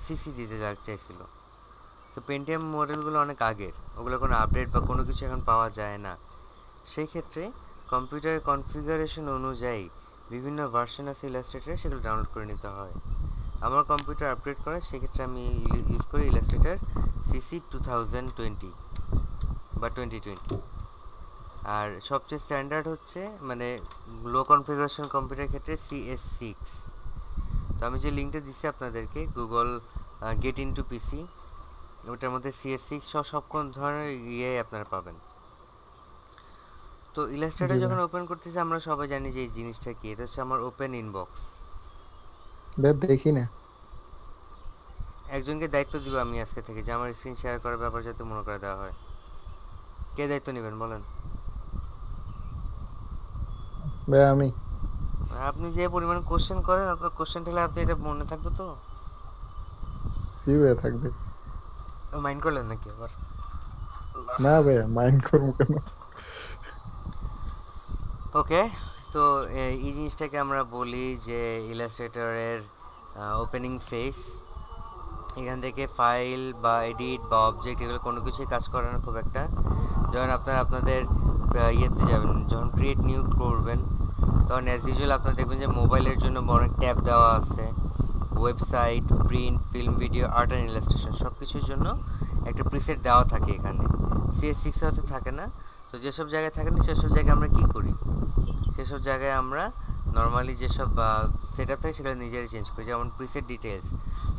CC দিতে চাইছিল। তো পেন্টিয়াম মডেলগুলো অনেক আগের, ওগুলো কোনো আপডেট বা কোনো কিছু এখন পাওয়া যায় না। সেই ক্ষেত্রে কম্পিউটারের কনফিগারেশন অনুযায়ী বিভিন্ন ভার্সন আছে ইলাস্ট্রেটরে, সেগুলো ডাউনলোড করে নিতে হয়। আমার কম্পিউটার আপডেট করে, সেক্ষেত্রে আমি ইউজ করি ইলাস্ট্রেটর সিসি 2020 বা 2020। আর সবচেয়ে স্ট্যান্ডার্ড হচ্ছে মানে লো কনফিগারেশন কম্পিউটারের ক্ষেত্রে CS6। তো আমি যে লিঙ্কটা দিচ্ছি আপনাদেরকে, গুগল গেট ইনটু পিসি, ওটার মধ্যে CS6 সব কোন ধরনের আপনারা পাবেন। তো ইলাস্ট্রেটর জি যখন ভাই। ওপেন করতেছি, আমরা সবাই জানি যে এই জিনিসটা কি। এটা হচ্ছে আমার ওপেন ইনবক্স। ভাই দেখি না। একজনকে দায়িত্ব দিব আমি আজকে থেকে, যে আমার স্ক্রিন শেয়ার করার ব্যাপার যাতে মনে করে দেওয়া হয়। কে দায়িত্ব নেবেন বলেন? ভাই আমি। আপনি যে পরিমাণ কোশ্চেন করেন, আপনার কোশ্চেন থাকলে আপনি এটা মনে থাকবে তো? কি ভাই থাকবে? মাইন্ড করলেন নাকি আবার? না ভাই, মাইন্ড করবো কেন? ওকে। তো এই জিনিসটাকে আমরা বলি যে ইলাস্ট্রেটরের ওপেনিং ফেস। এখান থেকে ফাইল বা এডিট বা অবজেক্ট এগুলো কোনো কিছুই কাজ করে না খুব একটা। যখন আপনারা আপনাদের ইয়েতে যাবেন, যখন ক্রিয়েট নিউ করবেন, তখন অ্যাজ ইউজুয়াল আপনারা দেখবেন যে মোবাইলের জন্য অনেক ট্যাব দেওয়া আছে। Website, print, film, video, art and illustration সব কিছুর জন্য একটা প্রিসেট দেওয়া থাকে এখানে। CS6 হয়তো থাকে না। তো যেসব জায়গায় থাকে না, সেসব জায়গায় আমরা কী করি, সেসব জায়গায় আমরা নর্মালি যেসব সেট আপ থাকে সেগুলো নিজেরাই চেঞ্জ করি। যেমন প্রিসেট ডিটেলস,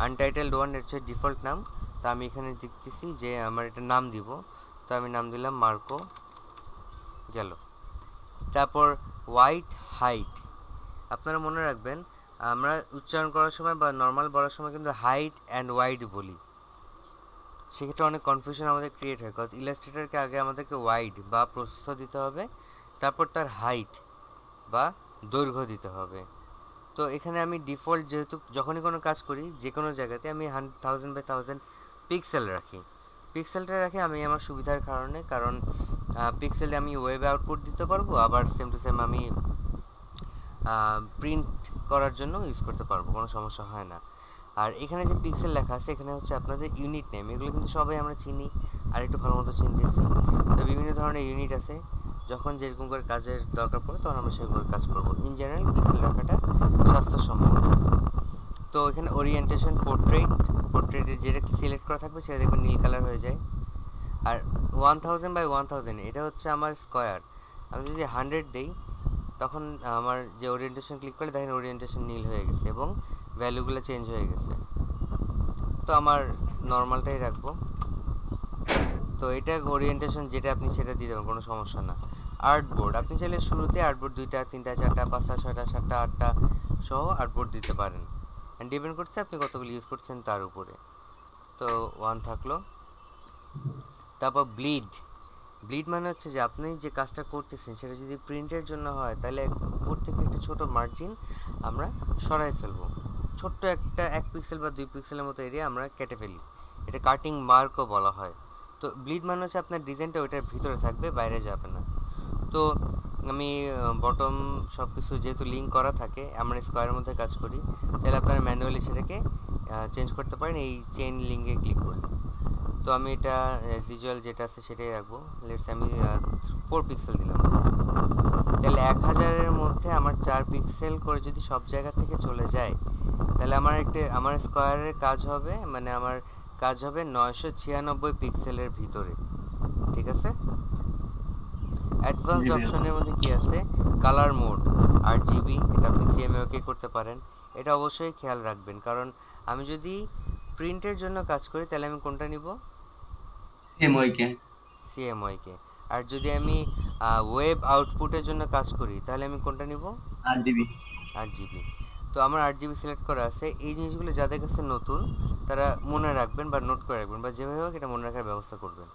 আনটাইটেলড ওয়ান হচ্ছে ডিফল্ট নাম। তো আমি এখানে দেখতেছি যে আমার একটা নাম দিব, তো আমি নাম দিলাম মার্কো, গেল। তারপর হোয়াইট হাইট, আপনারা মনে রাখবেন আমরা উচ্চারণ করার সময় বা নর্মাল বলার সময় কিন্তু হাইট অ্যান্ড ওয়াইড বলি। সেক্ষেত্রে অনেক কনফিউশন আমাদের ক্রিয়েট হয়, কজ ইলাস্ট্রেটরকে আগে আমাদেরকে ওয়াইড বা প্রস্থ দিতে হবে, তারপর তার হাইট বা দৈর্ঘ্য দিতে হবে। তো এখানে আমি ডিফল্ট, যেহেতু যখনই কোনো কাজ করি যে কোনো জায়গাতে আমি 1000 বাই 1000 পিক্সেল রাখি। পিক্সেলটা রাখি আমি আমার সুবিধার কারণে, কারণ পিক্সেলে আমি ওয়েবে আউটপুট দিতে পারবো, আবার সেম টু সেম আমি প্রিন্ট করার জন্য ইউজ করতে পারবো, কোনো সমস্যা হয় না। আর এখানে যে পিক্সেল লেখা আছে, এখানে হচ্ছে আপনাদের ইউনিট নেম, এগুলো কিন্তু সবাই আমরা চিনি, আর একটু ভালো মতো চিনতেছি। তো বিভিন্ন ধরনের ইউনিট আছে, যখন যেরকম করে কাজের দরকার পড়ে তখন আমরা সেরকম করে কাজ করবো। ইন জেনারেল পিক্সেল রাখাটা স্বাস্থ্যসম্মত। তো এখানে ওরিয়েন্টেশন, পোর্ট্রেটের যেটা সিলেক্ট করা থাকবে সেটা দেখবেন নীল কালার হয়ে যায়। আর 1000 বাই 1000 এটা হচ্ছে আমার স্কোয়ার। আমি যদি 100 দিই, তখন আমার যে ওরিয়েন্টেশন ক্লিক করলে দেখেন ওরিয়েন্টেশন নীল হয়ে গেছে এবং ভ্যালুগুলো চেঞ্জ হয়ে গেছে। তো আমার নর্মালটাই রাখবো। তো এটা ওরিয়েন্টেশন যেটা আপনি সেটা দিয়ে দেবেন, কোনো সমস্যা না। আর্টবোর্ড, আপনি চাইলে শুরুতে আর্টবোর্ড 2টা 3টা 4টা 5টা 6টা 7টা 8টা সহ আর্টবোর্ড দিতে পারেন, অ্যান্ড ডিপেন্ড করছে আপনি কতগুলো ইউজ করছেন তার উপরে। তো 1 থাকলো। তারপর ব্লিড, ব্লিড মানে হচ্ছে যে আপনি যে কাজটা করতেছেন সেটা যদি প্রিন্টের জন্য হয়, তাহলে উপর থেকে একটা ছোট মার্জিন আমরা সরাই ফেলবো, ছোট্ট একটা 1 পিক্সেল বা 2 পিক্সেলের মতো এরিয়া আমরা কেটে ফেলি, এটা কাটিং মার্কও বলা হয়। তো ব্লিড মানে হচ্ছে আপনার ডিজাইনটা ওইটার ভিতরে থাকবে, বাইরে যাবে না। তো আমি বটম সব কিছু যেহেতু লিঙ্ক করা থাকে, আমরা স্কোয়ারের মধ্যে কাজ করি, তাহলে আপনারা ম্যানুয়ালি সেটাকে চেঞ্জ করতে পারেন এই চেইন লিঙ্কে ক্লিক করলে। তো আমি এটা অ্যাজ ইউজুয়াল যেটা আছে সেটাই রাখবো। লেটস আমি 4 পিক্সেল দিলাম। তাহলে 1000-এর মধ্যে আমার 4 পিক্সেল করে যদি সব জায়গা থেকে চলে যায়, তাহলে আমার স্কোয়ারের কাজ হবে, মানে আমার কাজ হবে 996 পিক্সেলের ভিতরে। ঠিক আছে। জি অ্যাডভান্সড ভাইয়া। অপশনের মধ্যে কি আছে, কালার মোড, RGB, এটা আপনি CMYK করতে পারেন। এটা অবশ্যই খেয়াল রাখবেন, কারণ আমি যদি প্রিন্টের জন্য কাজ করি তাহলে আমি কোনটা নিব, এমওয়াইকে। CMYK। আর যদি আমি ওয়েব আউটপুটের জন্য কাজ করি তাহলে আমি কোনটা নিব, 8 জিবি। 8 GB। তো আমার 8 GB সিলেক্ট করা আছে। এই জিনিসগুলো যাদের কাছে নতুন তারা মনে রাখবেন বা নোট করে রাখবেন, বা যেভাবে হোক এটা মনে রাখার ব্যবস্থা করবেন।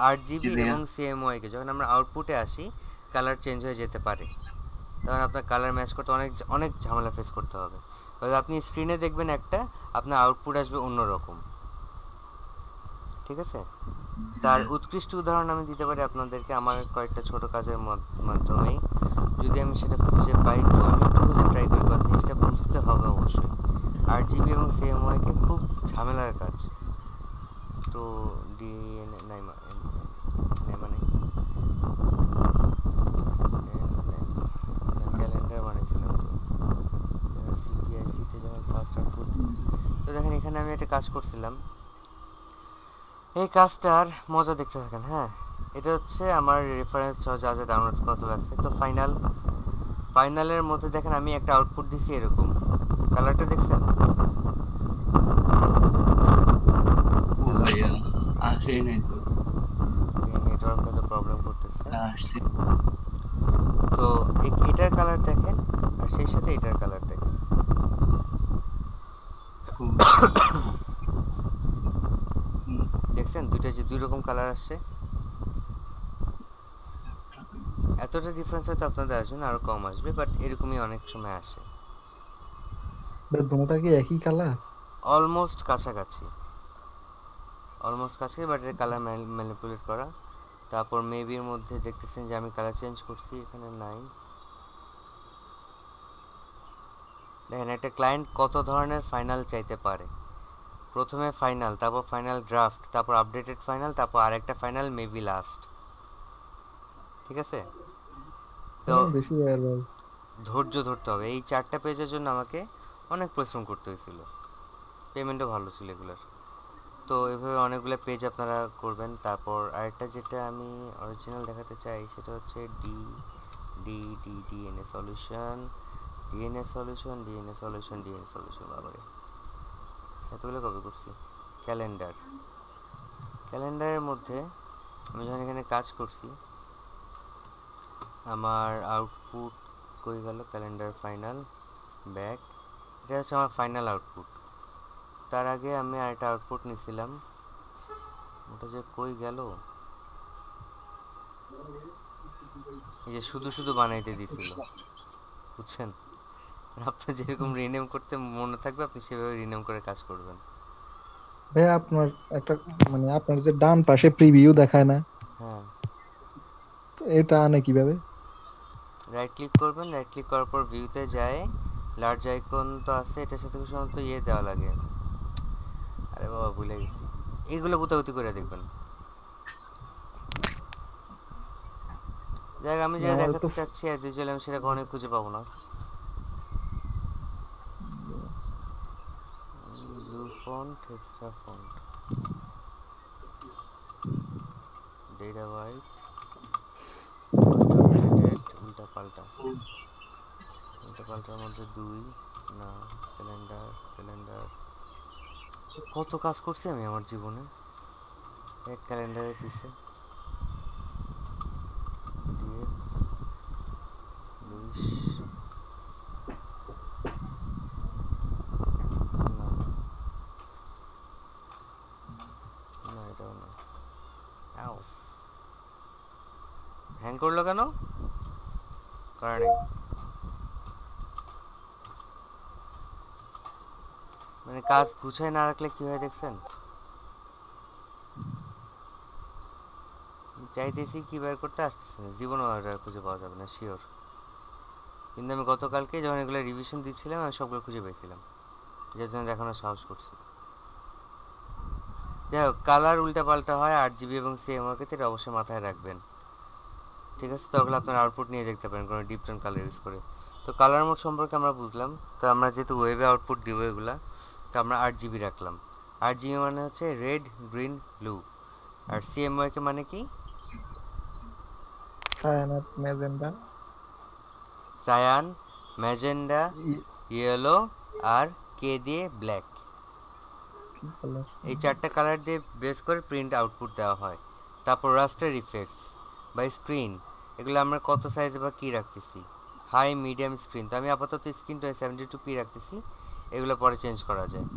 8 GB জি ভাইয়া। এবং CMYK যখন আমরা আউটপুটে আসি, কালার চেঞ্জ হয়ে যেতে পারে, তখন আপনার কালার ম্যাচ করতে অনেক অনেক ঝামেলা ফেস করতে হবে। আপনি স্ক্রিনে দেখবেন একটা, আপনার আউটপুট আসবে অন্যরকম। ঠিক আছে। জি তার ভাইয়া। উৎকৃষ্ট উদাহরণ আমি দিতে পারি আপনাদেরকে আমার কয়েকটা ছোট কাজের মাধ্যমেই। যদি আমি সেটা খুঁজে পাই, তো আমি একটু খুঁজে ট্রাই করি, কারণ জিনিসটা বুঝতে হবে অবশ্যই। RGB এবং CMYK খুব ঝামেলার কাজ। তো ক্যালেন্ডার বানিয়েছিলাম তো CPIC-তে যখন ফার্স্ট আউটপুট। তো দেখেন এখানে আমি একটা কাজ করছিলাম, এই কাজটার মজা দেখতে থাকেন। হ্যাঁ, এটা হচ্ছে আমার রেফারেন্স যা যা ডাউনলোড করা লাগছে। তো ফাইনালের মধ্যে দেখেন আমি একটা আউটপুট দিছি এরকম, কালারটা দেখছেন? ও ভাইয়া আসে নাই তো, নেটওয়ার্ক হয়তো প্রবলেম করতেছে। আসছে। তো এটার কালার দেখেন আর সেই সাথে এটার কালার দেখেন। দেখছেন দুইটা যে দুই রকম কালার আসছে? এতটা ডিফারেন্স হয়তো আপনাদের আসবে না, আরো কম আসবে, বাট এরকমই অনেক সময় আসে। ভাই দুটোটা কি একই কালার? অলমোস্ট কাছাকাছি, বাট এর কালার ম্যানিপুলেট করা। তারপর মেবির মধ্যে দেখতেছেন যে আমি কালার চেঞ্জ করছি, এখানে নাই। দেখেন একটা ক্লায়েন্ট কত ধরনের ফাইনাল চাইতে পারে। প্রথমে ফাইনাল, তারপর ফাইনাল ড্রাফট, তারপর আপডেটেড ফাইনাল, তারপর আরেকটা ফাইনাল, মেবি লাস্ট। ঠিক আছে? তো বেশি ভাই ভাই। ধৈর্য ধরতে হবে। এই 4টা পেজের জন্য আমাকে অনেক পরিশ্রম করতে হয়েছিল, পেমেন্টও ভালো ছিল এগুলোর। তো এভাবে অনেকগুলো পেজ আপনারা করবেন। তারপর আরেকটা যেটা আমি অরিজিনাল দেখাতে চাই সেটা হচ্ছে ডিএনএ সলিউশন, বাবারে এতগুলো কপি করছি। ক্যালেন্ডারের মধ্যে আমি যখন এখানে কাজ করছি, আমার আউটপুট কই গেল? ক্যালেন্ডার ফাইনাল ব্যাক, এটা হচ্ছে আমার ফাইনাল আউটপুট। তার আগে আমি আরেকটা আউটপুট নিয়েছিলাম, ওটা যে কই গেল? এই যে শুধু শুধু বানাইতে দিছিল, বুঝছেন? আপনার যেরকম রিনেম করতে মনে থাকবে আপনি সেভাবে রিনেম করে কাজ করবেন। ভাই আপনার একটা মানে আপনার যে ডান পাশে প্রিভিউ দেখায় না, হ্যাঁ, তো এটা আনে কিভাবে? রাইট ক্লিক করবেন, রাইট ক্লিক করার পর ভিউতে যায় লার্জ আইকন তো আছে, এটার সাথে সাধারণত ইয়ে দেওয়া লাগে। আরে বাবা ভুলে গেছি, এইগুলো গুতাগুতি করে দেখবেন। দেখ আমি যেটা আমার তো দেখাতে চাচ্ছি অ্যাজ ইউজুয়াল আমি সেটা কখনোই খুঁজে পাবো না। U font, extra font, data white, উল্টা পাল্টার মধ্যে 2 না, ক্যালেন্ডার কত কাজ করছি আমি আমার জীবনে এক ক্যালেন্ডারের পিছে। ডিএফ লুইস, না এটাও না। আও হ্যাং করলো কেন? করা নেই, মানে কাজ গুছায় না রাখলে কি হয় দেখছেন? চাইতেছি কি বের করতে, আসতেছে না, জীবনও আর খুঁজে পাওয়া যাবে না শিওর। কিন্তু আমি গতকালকে যখন এগুলো রিভিশন দিচ্ছিলাম আমি সবগুলো খুঁজে পেয়েছিলাম, যার জন্য দেখানোর সাহস করছি। যাই হোক, কালার উল্টাপাল্টা হয় 8GB এবং CMYK তে, এটা অবশ্যই মাথায় রাখবেন। ঠিক আছে? তাহলে আপনার আউটপুট নিয়ে দেখতে পারেন কোনো ডিফারেন্ট কালার ইউজ করে। তো কালার মোড সম্পর্কে আমরা বুঝলাম। তো আমরা যেহেতু ওয়েবে আউটপুট দিব এগুলা, তো আমরা 8GB রাখলাম। 8GB মানে হচ্ছে রেড, গ্রিন, ব্লু। আর CMYK মানে কি? সায়ানাত ম্যাজেন্ডা সায়ান, ম্যাজেন্ডা, ইয়েলো আর কে দিয়ে ব্ল্যাক। কি কালার? এই 4টা কালার দিয়ে বেস করে প্রিন্ট আউটপুট দেওয়া হয়। তারপর রাস্টার ইফেক্টস বা স্ক্রিন, এগুলো আমরা কত সাইজে বা কী রাখতেছি, হাই, মিডিয়াম, স্ক্রিন। তো আমি আপাতত স্ক্রিনটা 72p রাখতেছি, এগুলো পরে চেঞ্জ করা যায়।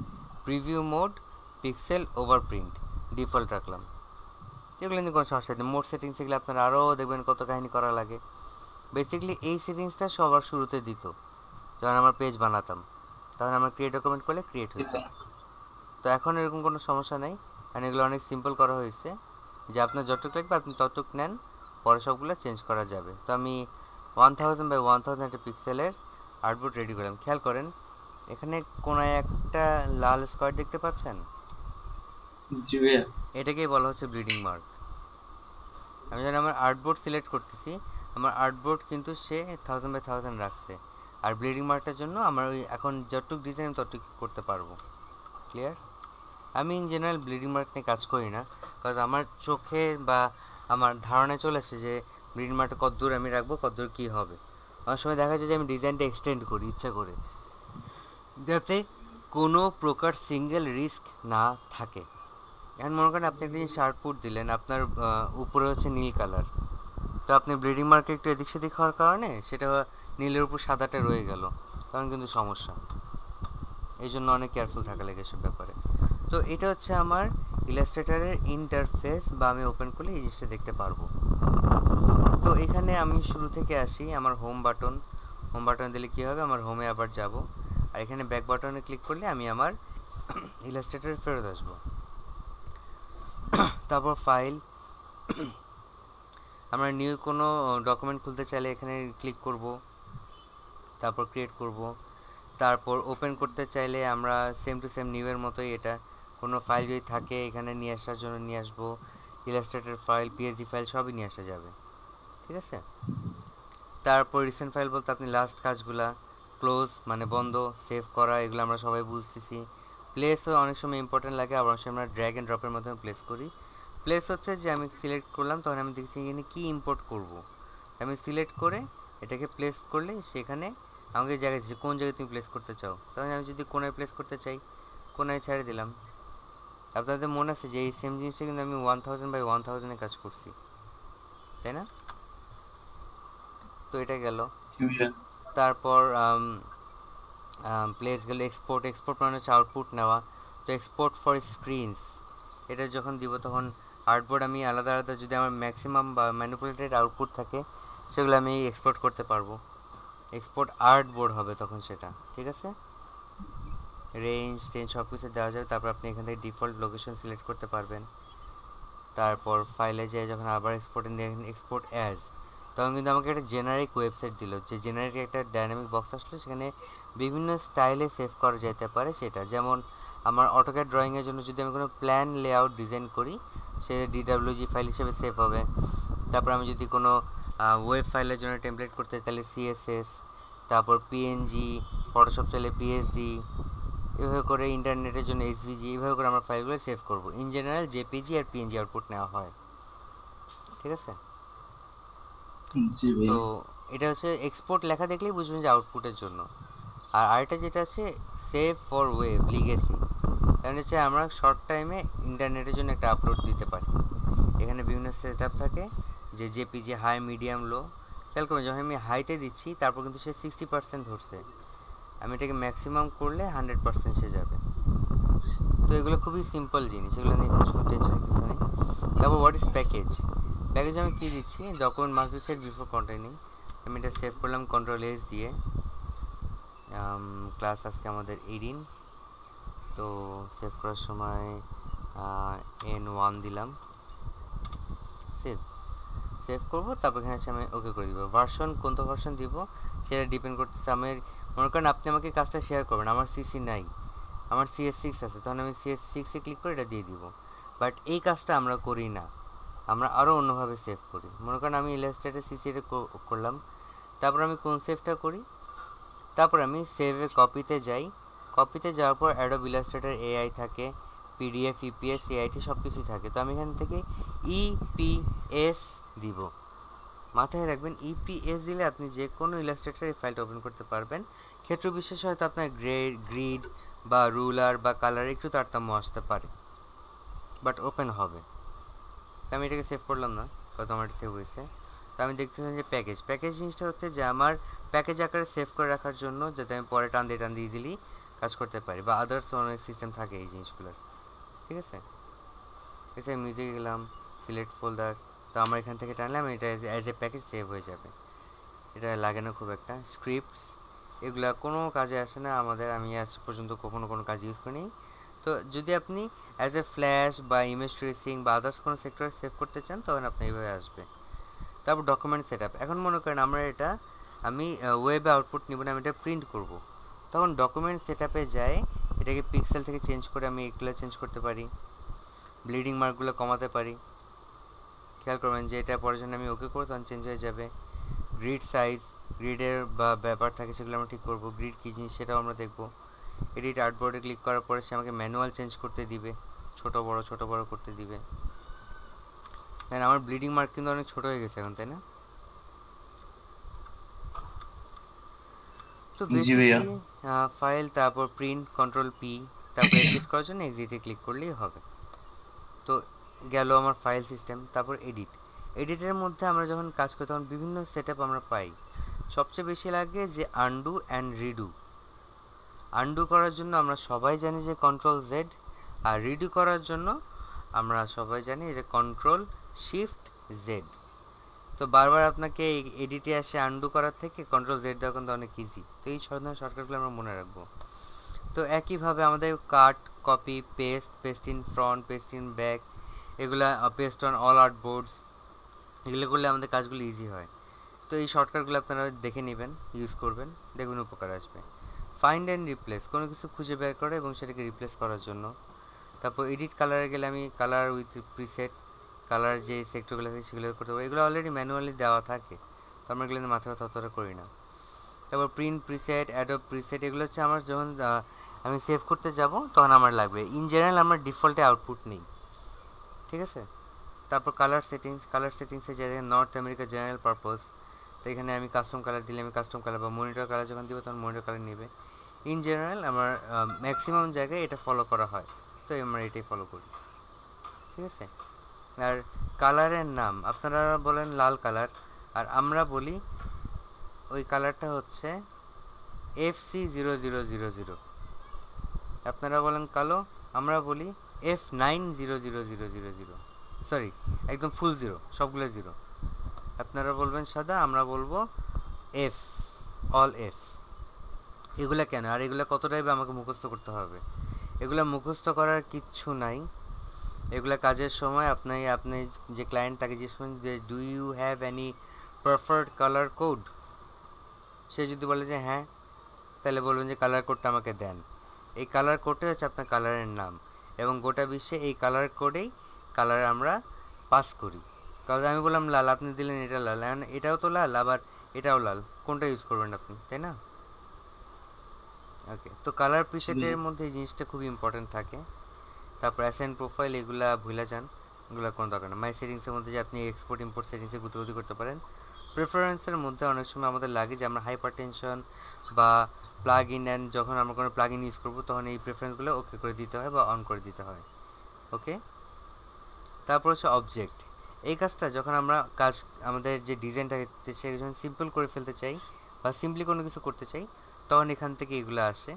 Preview mode, pixel, over print default রাখলাম। এগুলো নিয়ে কোনো সমস্যা নেই। মোড সেটিংস এগুলো আপনারা আরও দেখবেন কত কাহিনী করা লাগে। বেসিক্যালি এই সেটিংসটা সবার শুরুতে দিত যখন আমরা পেজ বানাতাম, তখন আমরা ক্রিয়েট ডকুমেন্ট করলে ক্রিয়েট হতো। তো এখন এরকম কোনো সমস্যা নেই, কারণ এগুলো অনেক সিম্পল করা হয়েছে যে আপনার যতটুক লাগবে আপনি ততটুক নেন, পরে সবগুলো চেঞ্জ করা যাবে। তো আমি 1000 বাই 1000 একটা পিক্সেলের আউটপুট রেডি করলাম। খেয়াল করেন এখানে কোনায় একটা লাল স্কয়ার দেখতে পাচ্ছেন? জি ভাইয়া। এটাকেই বলা হচ্ছে ব্লিডিং মার্ক। আমি যখন আমার আর্টবোর্ড সিলেক্ট করতেছি, আমার আর্টবোর্ড কিন্তু সে 1000 বাই 1000 রাখছে, আর ব্লিডিং মার্কটার জন্য আমার ওই এখন যতটুকু ডিজাইন ততটুকু করতে পারবো। ক্লিয়ার? আমি ইন জেনারেল ব্লিডিং মার্ক নিয়ে কাজ করি না, কারণ আমার চোখে বা আমার ধারণায় চলে আসছে যে ব্লিডিং মার্কটা কতদূর আমি রাখবো, কতদূর কী হবে। অনেক সময় দেখা যায় যে আমি ডিজাইনটা এক্সটেন্ড করি ইচ্ছা করে, যাতে কোনো প্রকার সিঙ্গেল রিস্ক না থাকে। এখন মনে করেন আপনি একটা জিনিস আউটপুট দিলেন, আপনার উপরে হচ্ছে নীল কালার, তো আপনি ব্লিডিং মার্কে একটু এদিক সেদিক হওয়ার কারণে সেটা নীলের উপর সাদাটা রয়ে গেল, তখন কিন্তু সমস্যা। এই জন্য অনেক কেয়ারফুল থাকা লাগে এসব ব্যাপারে। তো এটা হচ্ছে আমার ইলাস্ট্রেটরের ইন্টারফেস, বা আমি ওপেন করলে এই জিনিসটা দেখতে পারবো। তো এখানে আমি শুরু থেকে আসি, আমার হোম বাটন দিলে কী হবে, আমার হোমে আবার যাব, আর এখানে ব্যাক বাটনে ক্লিক করলে আমি আমার ইলাস্ট্রেটরে ফেরত আসবো। তারপর ফাইল, আমরা নিউ কোনো ডকুমেন্ট খুলতে চাইলে এখানে ক্লিক করব, তারপর ক্রিয়েট করব। তারপর ওপেন করতে চাইলে আমরা সেম টু সেম নিউ এর মতোই এটা কোনো ফাইল যদি থাকে এখানে নিয়ে আসার জন্য নিয়ে আসবো, ইলাস্ট্রেটর ফাইল, পিএসডি ফাইল সবই নিয়ে আসা যাবে। ঠিক আছে? তারপর রিসেন্ট ফাইল বলতে আপনি লাস্ট কাজগুলা, ক্লোজ মানে বন্ধ, সেভ করা, এগুলো আমরা সবাই বুঝতেছি। প্লেসও অনেক সময় ইম্পর্টেন্ট লাগে, আবার অনেক সময় আমরা ড্র্যাগ অ্যান্ড ড্রপের মাধ্যমে প্লেস করি। প্লেস হচ্ছে যে আমি সিলেক্ট করলাম, তখন আমি দেখছি এখানে কী ইম্পোর্ট করব, আমি সিলেক্ট করে এটাকে প্লেস করলে সেখানে আমাকে জায়গায় দিচ্ছে কোন জায়গায় তুমি প্লেস করতে চাও। তখন আমি যদি কোনায় প্লেস করতে চাই, কোনায় ছেড়ে দিলাম। আপনাদের মনে আছে যে এই সেম জিনিসটা কিন্তু আমি 1000 বাই 1000 কাজ করছি, তাই না? তো এটা গেল। জি ভাইয়া। তারপর প্লেস গেলে এক্সপোর্ট মানে হচ্ছে আউটপুট নেওয়া। তো এক্সপোর্ট ফর স্ক্রিনস, এটা যখন দিব তখন আর্টবোর্ড আমি আলাদা আলাদা, যদি আমার ম্যাক্সিমাম বা ম্যানিপুলেটেড আউটপুট থাকে সেগুলো আমি এক্সপোর্ট করতে পারবো। এক্সপোর্ট আর্টবোর্ড হবে তখন সেটা। ঠিক আছে? রেঞ্জ সব কিছু দেওয়া যাবে। তারপর আপনি এখান থেকে ডিফল্ট লোকেশন সিলেক্ট করতে পারবেন। তারপর ফাইলে যেয়ে যখন আবার এক্সপোর্টে এক্সপোর্ট অ্যাজ, তখন কিন্তু আমাকে একটা জেনারিক ওয়েবসাইট দিল, যে জেনারিক একটা ডাইনামিক বক্স আসলো, সেখানে বিভিন্ন স্টাইলে সেভ করা যেতে পারে সেটা। যেমন আমার অটোক্যাড ড্রয়িংয়ের জন্য যদি আমি কোনো প্ল্যান লেআউট ডিজাইন করি, সে ডিডাব্লিউজি ফাইল হিসেবে সেভ হবে। তারপর আমি যদি কোনো ওয়েব ফাইলের জন্য টেমপ্লেট করতে চাই তাহলে সিএসএস, তারপর পিএনজি, ফটোশপ চাইলে পিএসডি, এভাবে করে ইন্টারনেটের জন্য এসভিজি, এইভাবে করে আমরা ফাইলগুলো সেভ করব। ইন জেনারেল জেপিজি আর পিএনজি আউটপুট নেওয়া হয়। ঠিক আছে? জি তো ভাইয়া। এটা হচ্ছে এক্সপোর্ট লেখা দেখলেই বুঝবেন যে আউটপুটের জন্য। আর আরেকটা যেটা আছে সেভ ফর ওয়েব লিগেসি, কারণ হচ্ছে আমরা শর্ট টাইমে ইন্টারনেটের জন্য একটা আপলোড দিতে পারি। এখানে বিভিন্ন সেট আপ থাকে, যে জেপিজি হাই, মিডিয়াম, লো। খেয়াল করবেন যখন আমি হাইতে দিচ্ছি তারপর কিন্তু সে 60% ধরছে, আমি এটাকে ম্যাক্সিমাম করলে 100% সে যাবে। তো এগুলো খুবই সিম্পল জিনিস, এগুলো নিয়ে কোনো টেনশনের কিছু নেই। তারপর হোয়াট ইজ প্যাকেজ, প্যাকেজ আমি কী দিচ্ছি, document must be set before containing. আমি এটা সেভ করলাম কন্ট্রোল-S দিয়ে। ক্লাস আজকে আমাদের 18, তো সেভ করার সময় N1 দিলাম, সেভ করবো। তারপর এখানে আছে আমি ওকে করে দিব। ভার্সন কোনটা ভার্সন দিব সেটা ডিপেন্ড করতেছে আমার, মনে করেন আপনি আমাকে কাজটা শেয়ার করবেন, আমার সিসি নাই, আমার CS6 আছে, তখন আমি CS6-এ ক্লিক করে এটা দিয়ে দিব। বাট এই কাজটা আমরা করি না, আমরা আরও অন্যভাবে সেভ করি। মনে করেন আমি ইলাস্ট্রেটর সিসিতে করলাম, তারপর আমি কোন সেভটা করি, তারপর আমি সেভে কপিতে যাই, কপিতে যাওয়ার পর অ্যাডোব ইলাস্ট্রেটর এআই থাকে, পিডিএফ, ইপিএস, সিআইটি সব কিছুই থাকে। তো আমি এখান থেকে ইপিএস দিব। মাথায় রাখবেন ইপিএস দিলে আপনি যে কোনো ইলাস্ট্রেটর এই ফাইলটা ওপেন করতে পারবেন। ক্ষেত্র বিশেষ হয়তো আপনার গ্রিড বা রুলার বা কালার একটু তারতম্য আসতে পারে, বাট ওপেন হবে। তো আমি এটাকে সেভ করলাম না, কত আমার সেভ হয়েছে। তো আমি দেখতেছি যে প্যাকেজ জিনিসটা হচ্ছে যে আমার প্যাকেজ আকারে সেভ করে রাখার জন্য, যাতে আমি পরে টান দিয়ে ইজিলি কাজ করতে পারি, বা আদার্স অনেক সিস্টেম থাকে এই জিনিসগুলোর। ঠিক আছে? ঠিক আছে, মিউজিকে গেলাম, সিলেক্ট ফোল্ডার, তো আমার এখান থেকে টানলাম, এটা অ্যাজ এ প্যাকেজ সেভ হয়ে যাবে। এটা লাগে না খুব একটা। স্ক্রিপ্টস এগুলা কোনো কাজে আসে না আমাদের, আমি আজ পর্যন্ত কখনো কোনো কাজ ইউজ করিনি। তো যদি আপনি অ্যাজ এ ফ্ল্যাশ বা ইমেজ ট্রেসিং বা আদার্স কোনো সেক্টরে সেভ করতে চান, তখন আপনি এইভাবে আসবে। তারপর ডকুমেন্ট সেট আপ, এখন মনে করেন আমরা এটা আমি ওয়েবে আউটপুট নিব না, আমি এটা প্রিন্ট করব। তখন ডকুমেন্ট সেটআপে যায়, এটাকে পিক্সেল থেকে চেঞ্জ করে আমি এগুলো চেঞ্জ করতে পারি, ব্লিডিং মার্কগুলো কমাতে পারি। খেয়াল করবেন যে এটা পরের জন্য আমি ওকে করব, তখন চেঞ্জ হয়ে যাবে। গ্রিড সাইজ, গ্রিডের বা ব্যাপার থাকে সেগুলো আমরা ঠিক করবো, গ্রিড কী জিনিস সেটাও আমরা দেখবো। এডিট আর্টবোর্ডে ক্লিক করার পরে সে আমাকে ম্যানুয়াল চেঞ্জ করতে দিবে, ছোট বড় করতে দিবে। দেন আমার ব্লিডিং মার্ক কিন্তু অনেক ছোট হয়ে গেছে এখন, তাই না? তো জি ভাইয়া। বেসিক্যালি ফাইল, তারপর প্রিন্ট, কন্ট্রোল পি, তারপর এক্সিট করার জন্য এক্সিটে ক্লিক করলেই হবে। তো গেল আমার ফাইল সিস্টেম। তারপর এডিটের মধ্যে আমরা যখন কাজ করি তখন বিভিন্ন সেটআপ আমরা পাই। সবচেয়ে বেশি লাগে যে আনডু অ্যান্ড রিডু। আনডু করার জন্য আমরা সবাই জানি যে কন্ট্রোল জেড, আর রিডু করার জন্য আমরা সবাই জানি যে কন্ট্রোল শিফট জেড। তো বারবার আপনাকে এই এডিটে আসে আনডু করার থেকে কন্ট্রোল জেড দেওয়া কিন্তু অনেক ইজি। তো এই ধরনের শর্টকাটগুলো আমরা মনে রাখবো। তো একইভাবে আমাদের cut, copy, paste, paste in front, paste in back, এগুলা পেস্ট অন অল আর্টবোর্ডস, এগুলো করলে আমাদের কাজগুলো ইজি হয়। তো এই শর্টকাটগুলো আপনারা দেখে নেবেন, ইউজ করবেন, দেখবেন উপকার আসবে। ফাইন্ড অ্যান্ড রিপ্লেস, কোনো কিছু খুঁজে বের করে এবং সেটাকে রিপ্লেস করার জন্য। তারপর এডিট কালারে গেলে আমি কালার উইথ প্রিসেট, কালার যে সেক্টরগুলো থাকে সেগুলো করতে পারবো। এগুলো অলরেডি ম্যানুয়ালি দেওয়া থাকে, তো আমরা এগুলো মাথা ব্যথা অতটা করি না। তারপর প্রিন্ট প্রিসেট, অ্যাডোব প্রিসেট, এগুলো হচ্ছে আমার যখন আমি সেভ করতে যাব তখন আমার লাগবে। ইন জেনারেল আমার ডিফল্টে আউটপুট নেই, ঠিক আছে? তারপর কালার সেটিংসে যে নর্থ আমেরিকা জেনারেল পারপোজ, তো এখানে আমি কাস্টম কালার দিলে আমি কাস্টম কালার বা মনিটর কালার যখন দিব তখন মনিটর কালার নেবে। ইন জেনারেল আমার ম্যাক্সিমাম জায়গায় এটা ফলো করা হয়, তো আমরা এটাই ফলো করি, ঠিক আছে? আর কালারের নাম আপনারা বলেন লাল কালার, আর আমরা বলি ওই কালারটা হচ্ছে FC0000, আপনারা বলেন কালো, আমরা বলি F900000, সরি একদম ফুল জিরো, সবগুলো জিরো। আপনারা বলবেন সাদা, আমরা বলবো এফ, অল এফ। এগুলা কেন আর এগুলা কতটাই বা আমাকে মুখস্থ করতে হবে? এগুলা মুখস্থ করার কিচ্ছু নাই। এগুলা কাজের সময় আপনি যে ক্লায়েন্ট তাকে জিজ্ঞেস করেন যে do you have any preferred colour code, সে যদি বলে যে হ্যাঁ, তাহলে বলবেন যে কালার কোডটা আমাকে দেন। এই কালার কোডটা হচ্ছে আপনার কালারের নাম, এবং গোটা বিশ্বে এই কালার কোডেই কালার আমরা পাস করি। কারণ আমি বললাম লাল, আপনি দিলেন এটা লাল, এখন এটাও তো লাল আবার এটাও লাল, কোনটা ইউজ করবেন আপনি, তাই না? ওকে, তো কালার প্রিসেটের মধ্যে এই জিনিসটা খুব ইম্পর্টেন্ট থাকে। তারপর অ্যাসাইন প্রোফাইল, এগুলা ভুলে যান, এগুলো কোনো দরকার না। মাই সেটিংসের মধ্যে যে আপনি এক্সপোর্ট ইম্পোর্ট সেটিংসে গুতগুতি করতে পারেন। প্রেফারেন্সের মধ্যে অনেক সময় আমাদের লাগে যে আমরা হাইপার টেনশন বা প্লাগ ইন অ্যান্ড যখন আমরা কোনো প্লাগ ইন ইউজ করবো তখন এই প্রেফারেন্সগুলো ওকে করে দিতে হয় বা অন করে দিতে হয়। ওকে, তারপর হচ্ছে অবজেক্ট। এই কাজটা যখন আমরা আমাদের যে ডিজাইনটাকে সেটা যখন সিম্পল করে ফেলতে চাই বা সিম্পলি কোনো কিছু করতে চাই তখন এখান থেকে এগুলো আসে।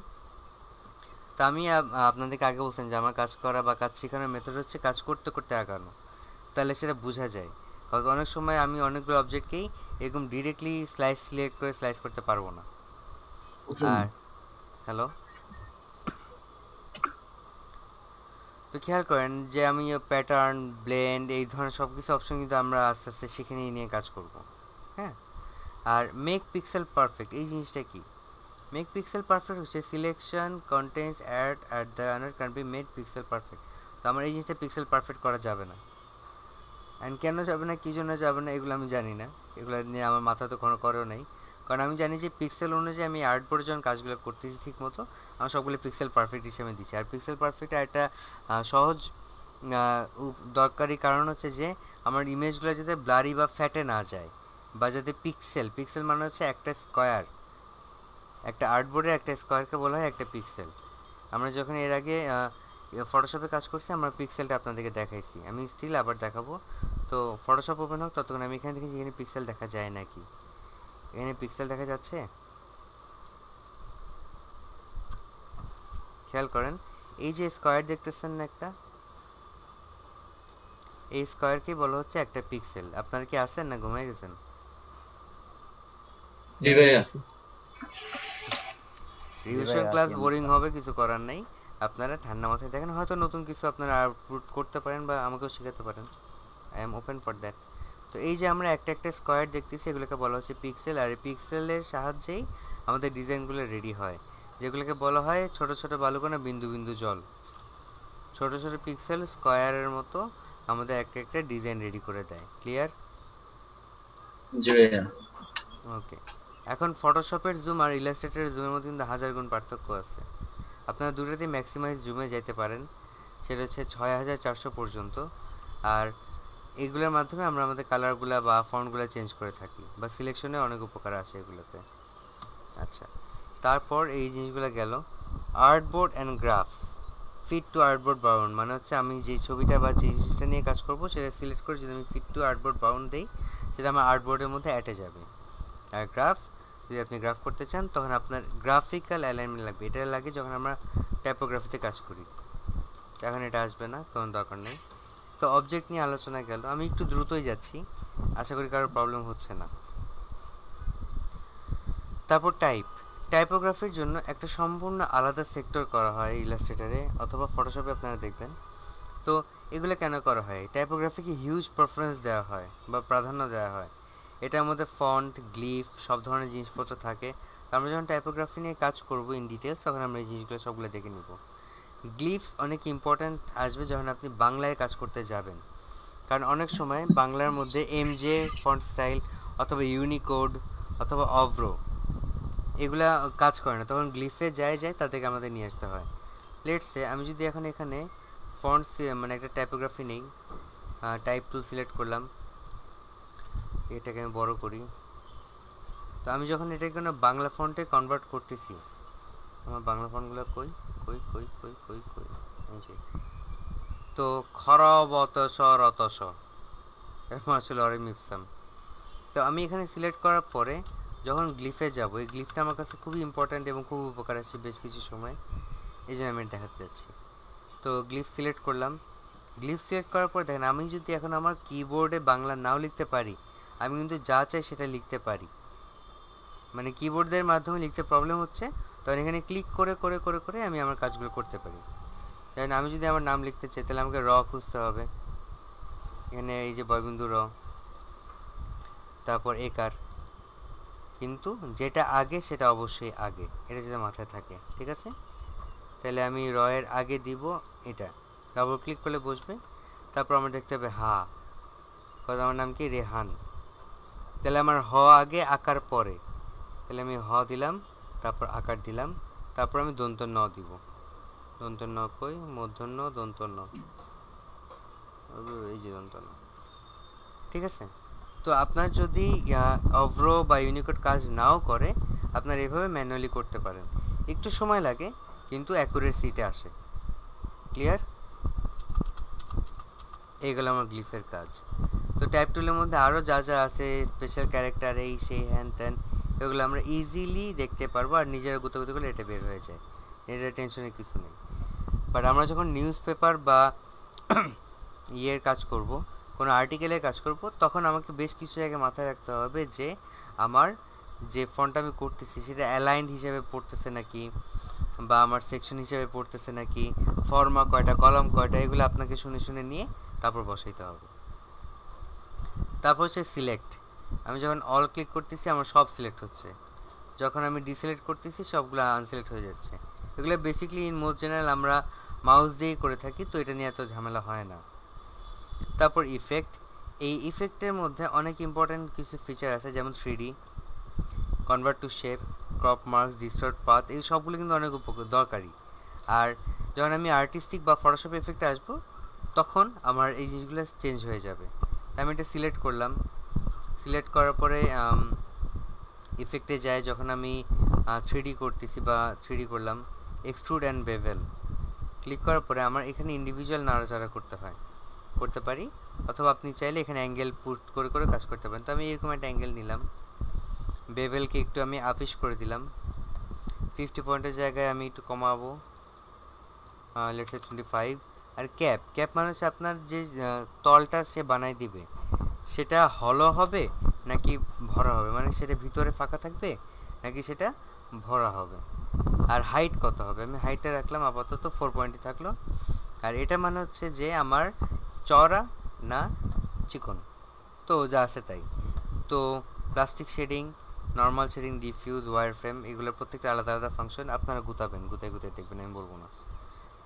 তা আমি আপনাদেরকে আগে বলছেন যে আমার কাজ করা বা কাজ শেখানোর মেথড হচ্ছে কাজ করতে করতে আগানো, তাহলে সেটা বোঝা যায়। কারণ অনেক সময় আমি অনেকগুলো অবজেক্টকেই এরকম ডিরেক্টলি সিলেক্ট করে স্লাইস করতে পারবো না। আর হ্যালো, তো খেয়াল করেন যে আমি প্যাটার্ন, ব্লেন্ড, এই ধরনের সব কিছু অপশন কিন্তু আমরা আস্তে আস্তে শিখে নিয়ে কাজ করব। হ্যাঁ, আর মেক পিক্সেল পারফেক্ট, এই জিনিসটা কি? মেক পিক্সেল পারফেক্ট হচ্ছে সিলেকশন কন্টেন্টস অ্যাট দ্য আনার can be made pixel perfect. তো আমার এই জিনিসটা পিক্সেল পারফেক্ট করা যাবে না। অ্যান্ড কেন যাবে না, কী জন্য যাবে না, এগুলো আমি জানি না, এগুলো নিয়ে আমার মাথা তো কোনো করেও নেই। কারণ আমি জানি যে পিক্সেল অনুযায়ী আমি আর্টবোর্ডে যখন কাজগুলো করতেছি ঠিক মতো আমার সবগুলো পিক্সেল পারফেক্ট হিসেবে দিচ্ছি। আর পিক্সেল পারফেক্ট একটা সহজ দরকারি কারণ হচ্ছে যে আমার ইমেজগুলো যাতে ব্লারি বা ফ্যাটে না যায়, বা যাতে পিক্সেল মানে হচ্ছে একটা স্কোয়ার, একটা আর্টবোর্ডের একটা স্কোয়ারকে বলা হয় একটা পিক্সেল। আমরা যখন এর আগে ফটোশপে কাজ করছি আমরা পিক্সেলটা আপনাদেরকে দেখাইছি, আমি স্টিল আবার দেখাবো। তো ফটোশপ ওপেন হোক ততক্ষণ আমি এখানে দেখি এখানে পিক্সেল দেখা যায় নাকি। এখানে পিক্সেল দেখা যাচ্ছে, খেয়াল করেন এই যে স্কোয়ার দেখতেছেন না একটা, এই স্কোয়ারকেই বলা হচ্ছে একটা পিক্সেল। আপনারা কি আছেন না ঘুমিয়ে গেছেন? জি ভাইয়া। রিভিশন ক্লাস বোরিং হবে, কিছু করার নাই, আপনারা ঠান্ডা মাথায় দেখেন, হয়তো নতুন কিছু আপনারা আউটপুট করতে পারেন বা আমাকেও শেখাতে পারেন, I am open for that. তো এই যে আমরা একটা একটা স্কোয়ার দেখতেছি এগুলোকে বলা হচ্ছে পিক্সেল, আর এই পিক্সেলের সাহায্যেই আমাদের ডিজাইনগুলো রেডি হয়। যেগুলোকে বলা হয় ছোট ছোট বালুকণা, বিন্দু বিন্দু জল। ছোট ছোট পিক্সেল স্কয়ারের মতো আমাদের একটা একটা ডিজাইন রেডি করে দেয়। ক্লিয়ার? জি ভাইয়া। ওকে। এখন ফটোশপের জুম আর ইলাস্ট্রেটরের জুমের মধ্যে কিন্তু হাজার গুণ পার্থক্য আছে। আপনারা দুটোতেই ম্যাক্সিমাইজ জুমে যেতে পারেন, সেটা হচ্ছে 6400 পর্যন্ত। আর এগুলোর মাধ্যমে আমরা আমাদের কালারগুলা বা ফন্টগুলো চেঞ্জ করে থাকি, বা সিলেকশনে অনেক উপকার আসে এগুলোতে। আচ্ছা, তারপর এই জিনিসগুলো গেল। Artboard and graphs. Fit to artboard bound মানে হচ্ছে আমি যে ছবিটা বা যে জিনিসটা নিয়ে কাজ করব সেটা সিলেক্ট করে যদি আমি ফিট টু আর্টবোর্ড বাউন্ড দিই, সেটা আমার আর্টবোর্ডের মধ্যে অ্যাটে যাবে। আর গ্রাফ, যদি আপনি গ্রাফ করতে চান তখন আপনার গ্রাফিক্যাল অ্যালাইনমেন্ট লাগবে। এটা লাগে যখন আমরা টাইপোগ্রাফিতে কাজ করি, এখন এটা আসবে না, কোনো দরকার নেই। তো অবজেক্ট নিয়ে আলোচনা গেল, আমি একটু দ্রুতই যাচ্ছি, আশা করি কারোর প্রবলেম হচ্ছে না। তারপর টাইপোগ্রাফির জন্য একটা সম্পূর্ণ আলাদা সেক্টর করা হয় ইলাস্ট্রেটরে অথবা ফটোশপে, আপনারা দেখবেন। তো এগুলো কেন করা হয়? টাইপোগ্রাফিকে হিউজ প্রেফারেন্স দেওয়া হয় বা প্রাধান্য দেওয়া হয়। এটার মধ্যে ফন্ট, গ্লিফ সব ধরনের জিনিসপত্র থাকে। তো আমরা যখন টাইপোগ্রাফি নিয়ে কাজ করব ইন ডিটেলস, তখন আমরা এই জিনিসগুলো সবগুলো দেখে নিব। গ্লিফস অনেক ইম্পর্ট্যান্ট আসবে যখন আপনি বাংলায় কাজ করতে যাবেন, কারণ অনেক সময় বাংলার মধ্যে এমজে ফন্ট স্টাইল অথবা ইউনিকোড অথবা অভ্র এগুলা কাজ করে না, তখন গ্লিফে যায় তাদেরকে আমাদের নিয়ে আসতে হয়। লেটসে আমি যদি এখন এখানে ফন্টস মানে একটা টাইপোগ্রাফি নেই, টাইপ টু সিলেক্ট করলাম, এটাকে আমি বড় করি। তো আমি যখন এটাকে কোনো বাংলা ফন্টে কনভার্ট করতেছি, আমার বাংলা ফন্টগুলো কই কই কই কই কই কই এই যে, তো খরবতস রতস এরকম আসলে অরিমিপসাম। তো আমি এখানে সিলেক্ট করার পরে যখন গ্লিফে যাব, এই গ্লিফটা আমার কাছে খুবই ইম্পর্ট্যান্ট এবং খুব উপকার আসছে বেশ কিছু সময়, এই জন্য আমি দেখাতে যাচ্ছি। তো গ্লিফ সিলেক্ট করলাম। গ্লিফ সিলেক্ট করার পর দেখেন, আমি যদি এখন আমার কিবোর্ডে বাংলা নাও লিখতে পারি, আমি কিন্তু যা চাই সেটা লিখতে পারি। মানে কিবোর্ডের মাধ্যমে লিখতে প্রবলেম হচ্ছে, তখন এখানে ক্লিক করে করে করে করে আমি আমার কাজগুলো করতে পারি। কারণ আমি যদি আমার নাম লিখতে চাই তাহলে আমাকে র খুঁজতে হবে, এখানে এই যে বয়বিন্দু র, তারপর একার, কিন্তু যেটা আগে সেটা অবশ্যই আগে, এটা যদি মাথায় থাকে, ঠিক আছে? তাহলে আমি র এর আগে দিব এটা, ডাবল ক্লিক করলে বসবে। তারপর আমার দেখতে হবে হা, কথা আমার নাম কি রেহান, তাহলে আমার হ আগে আকার পরে, তাহলে আমি হ দিলাম, তারপর আকার দিলাম, তারপর আমি দন্ত ন দিব। দন্ত ন কই, মূর্ধন্য দন্ত ন, এই যে দন্ত ন, ঠিক আছে? তো আপনার যদি অভ্র বা ইউনিকোড কাজ নাও করে, আপনার এভাবে ম্যানুয়ালি করতে পারেন, একটু সময় লাগে কিন্তু অ্যাকুরেসিতে আসে। ক্লিয়ার? এইগুলো আমার গ্লিফের কাজ। তো টাইপ টুলের মধ্যে আরও যা যা আছে, স্পেশাল ক্যারেক্টার এই সেই হ্যান ত্যান, এগুলো আমরা ইজিলি দেখতে পারবো, আর নিজেরা গুতাগুতি করলে এটা বের হয়ে যায়, এটা টেনশনের কিছু নেই। বাট আমরা যখন নিউজ পেপার বা ইয়ের কাজ করব, কোনো আর্টিকেলের কাজ করব, তখন আমাকে বেশ কিছু জায়গায় মাথায় রাখতে হবে যে আমার যে ফন্টটা আমি করতেছি সেটা অ্যালাইন্ড হিসেবে পড়তেছে নাকি, বা আমার সেকশন হিসেবে পড়তেছে নাকি, ফর্মা কয়টা, কলম কয়টা, এগুলো আপনাকে শুনে শুনে নিয়ে তারপর বসাইতে হবে। তারপর হচ্ছে সিলেক্ট। আমি যখন অল ক্লিক করতেছি আমার সব সিলেক্ট হচ্ছে, যখন আমি ডিসিলেক্ট করতেছি সবগুলো আনসিলেক্ট হয়ে যাচ্ছে। এগুলো বেসিক্যালি ইন মোস্ট জেনারেল আমরা মাউস দিয়েই করে থাকি, তো এটা নিয়ে এত ঝামেলা হয় না। তারপর ইফেক্ট। এই ইফেক্টের মধ্যে অনেক ইম্পর্ট্যান্ট কিছু ফিচার আছে, যেমন 3D, convert to shape, crop marks, distort path, এই সবগুলো কিন্তু অনেক দরকারি। আর যখন আমি আর্টিস্টিক বা ফটোশপ এফেক্টে আসবো, তখন আমার এই জিনিসগুলো চেঞ্জ হয়ে যাবে। আমি এটা সিলেক্ট করলাম, সিলেক্ট করার পরে ইফেক্টে যায়, যখন আমি 3D করতেছি বা 3D করলাম, এক্সট্রুড অ্যান্ড বেভেল ক্লিক করার পরে আমার এখানে ইন্ডিভিজুয়াল নাড়াচাড়া করতে পারি, অথবা আপনি চাইলে এখানে অ্যাঙ্গেল পুট করে করে কাজ করতে পারেন। তো আমি এরকম একটা অ্যাঙ্গেল নিলাম, বেভেলকে একটু আমি আপিস করে দিলাম, 50 পয়েন্টের জায়গায় আমি একটু কমাবো, লেটস সে 25। আর ক্যাপ মানে হচ্ছে আপনার যে তলটা সে বানাই দিবে সেটা হলো হবে নাকি ভরা হবে, মানে সেটা ভিতরে ফাঁকা থাকবে নাকি সেটা ভরা হবে। আর হাইট কত হবে, আমি হাইটটা রাখলাম আপাতত 4 পয়েন্টই থাকলো। আর এটা মানে হচ্ছে যে আমার চওড়া না চিকন, তো যা আছে তাই। তো plastic shading, normal shading, diffuse, wireframe, এগুলো প্রত্যেকটা আলাদা আলাদা ফাংশন। আপনারা গুতাবেন, গুতায় গুতায় দেখবেন, আমি বলবো না।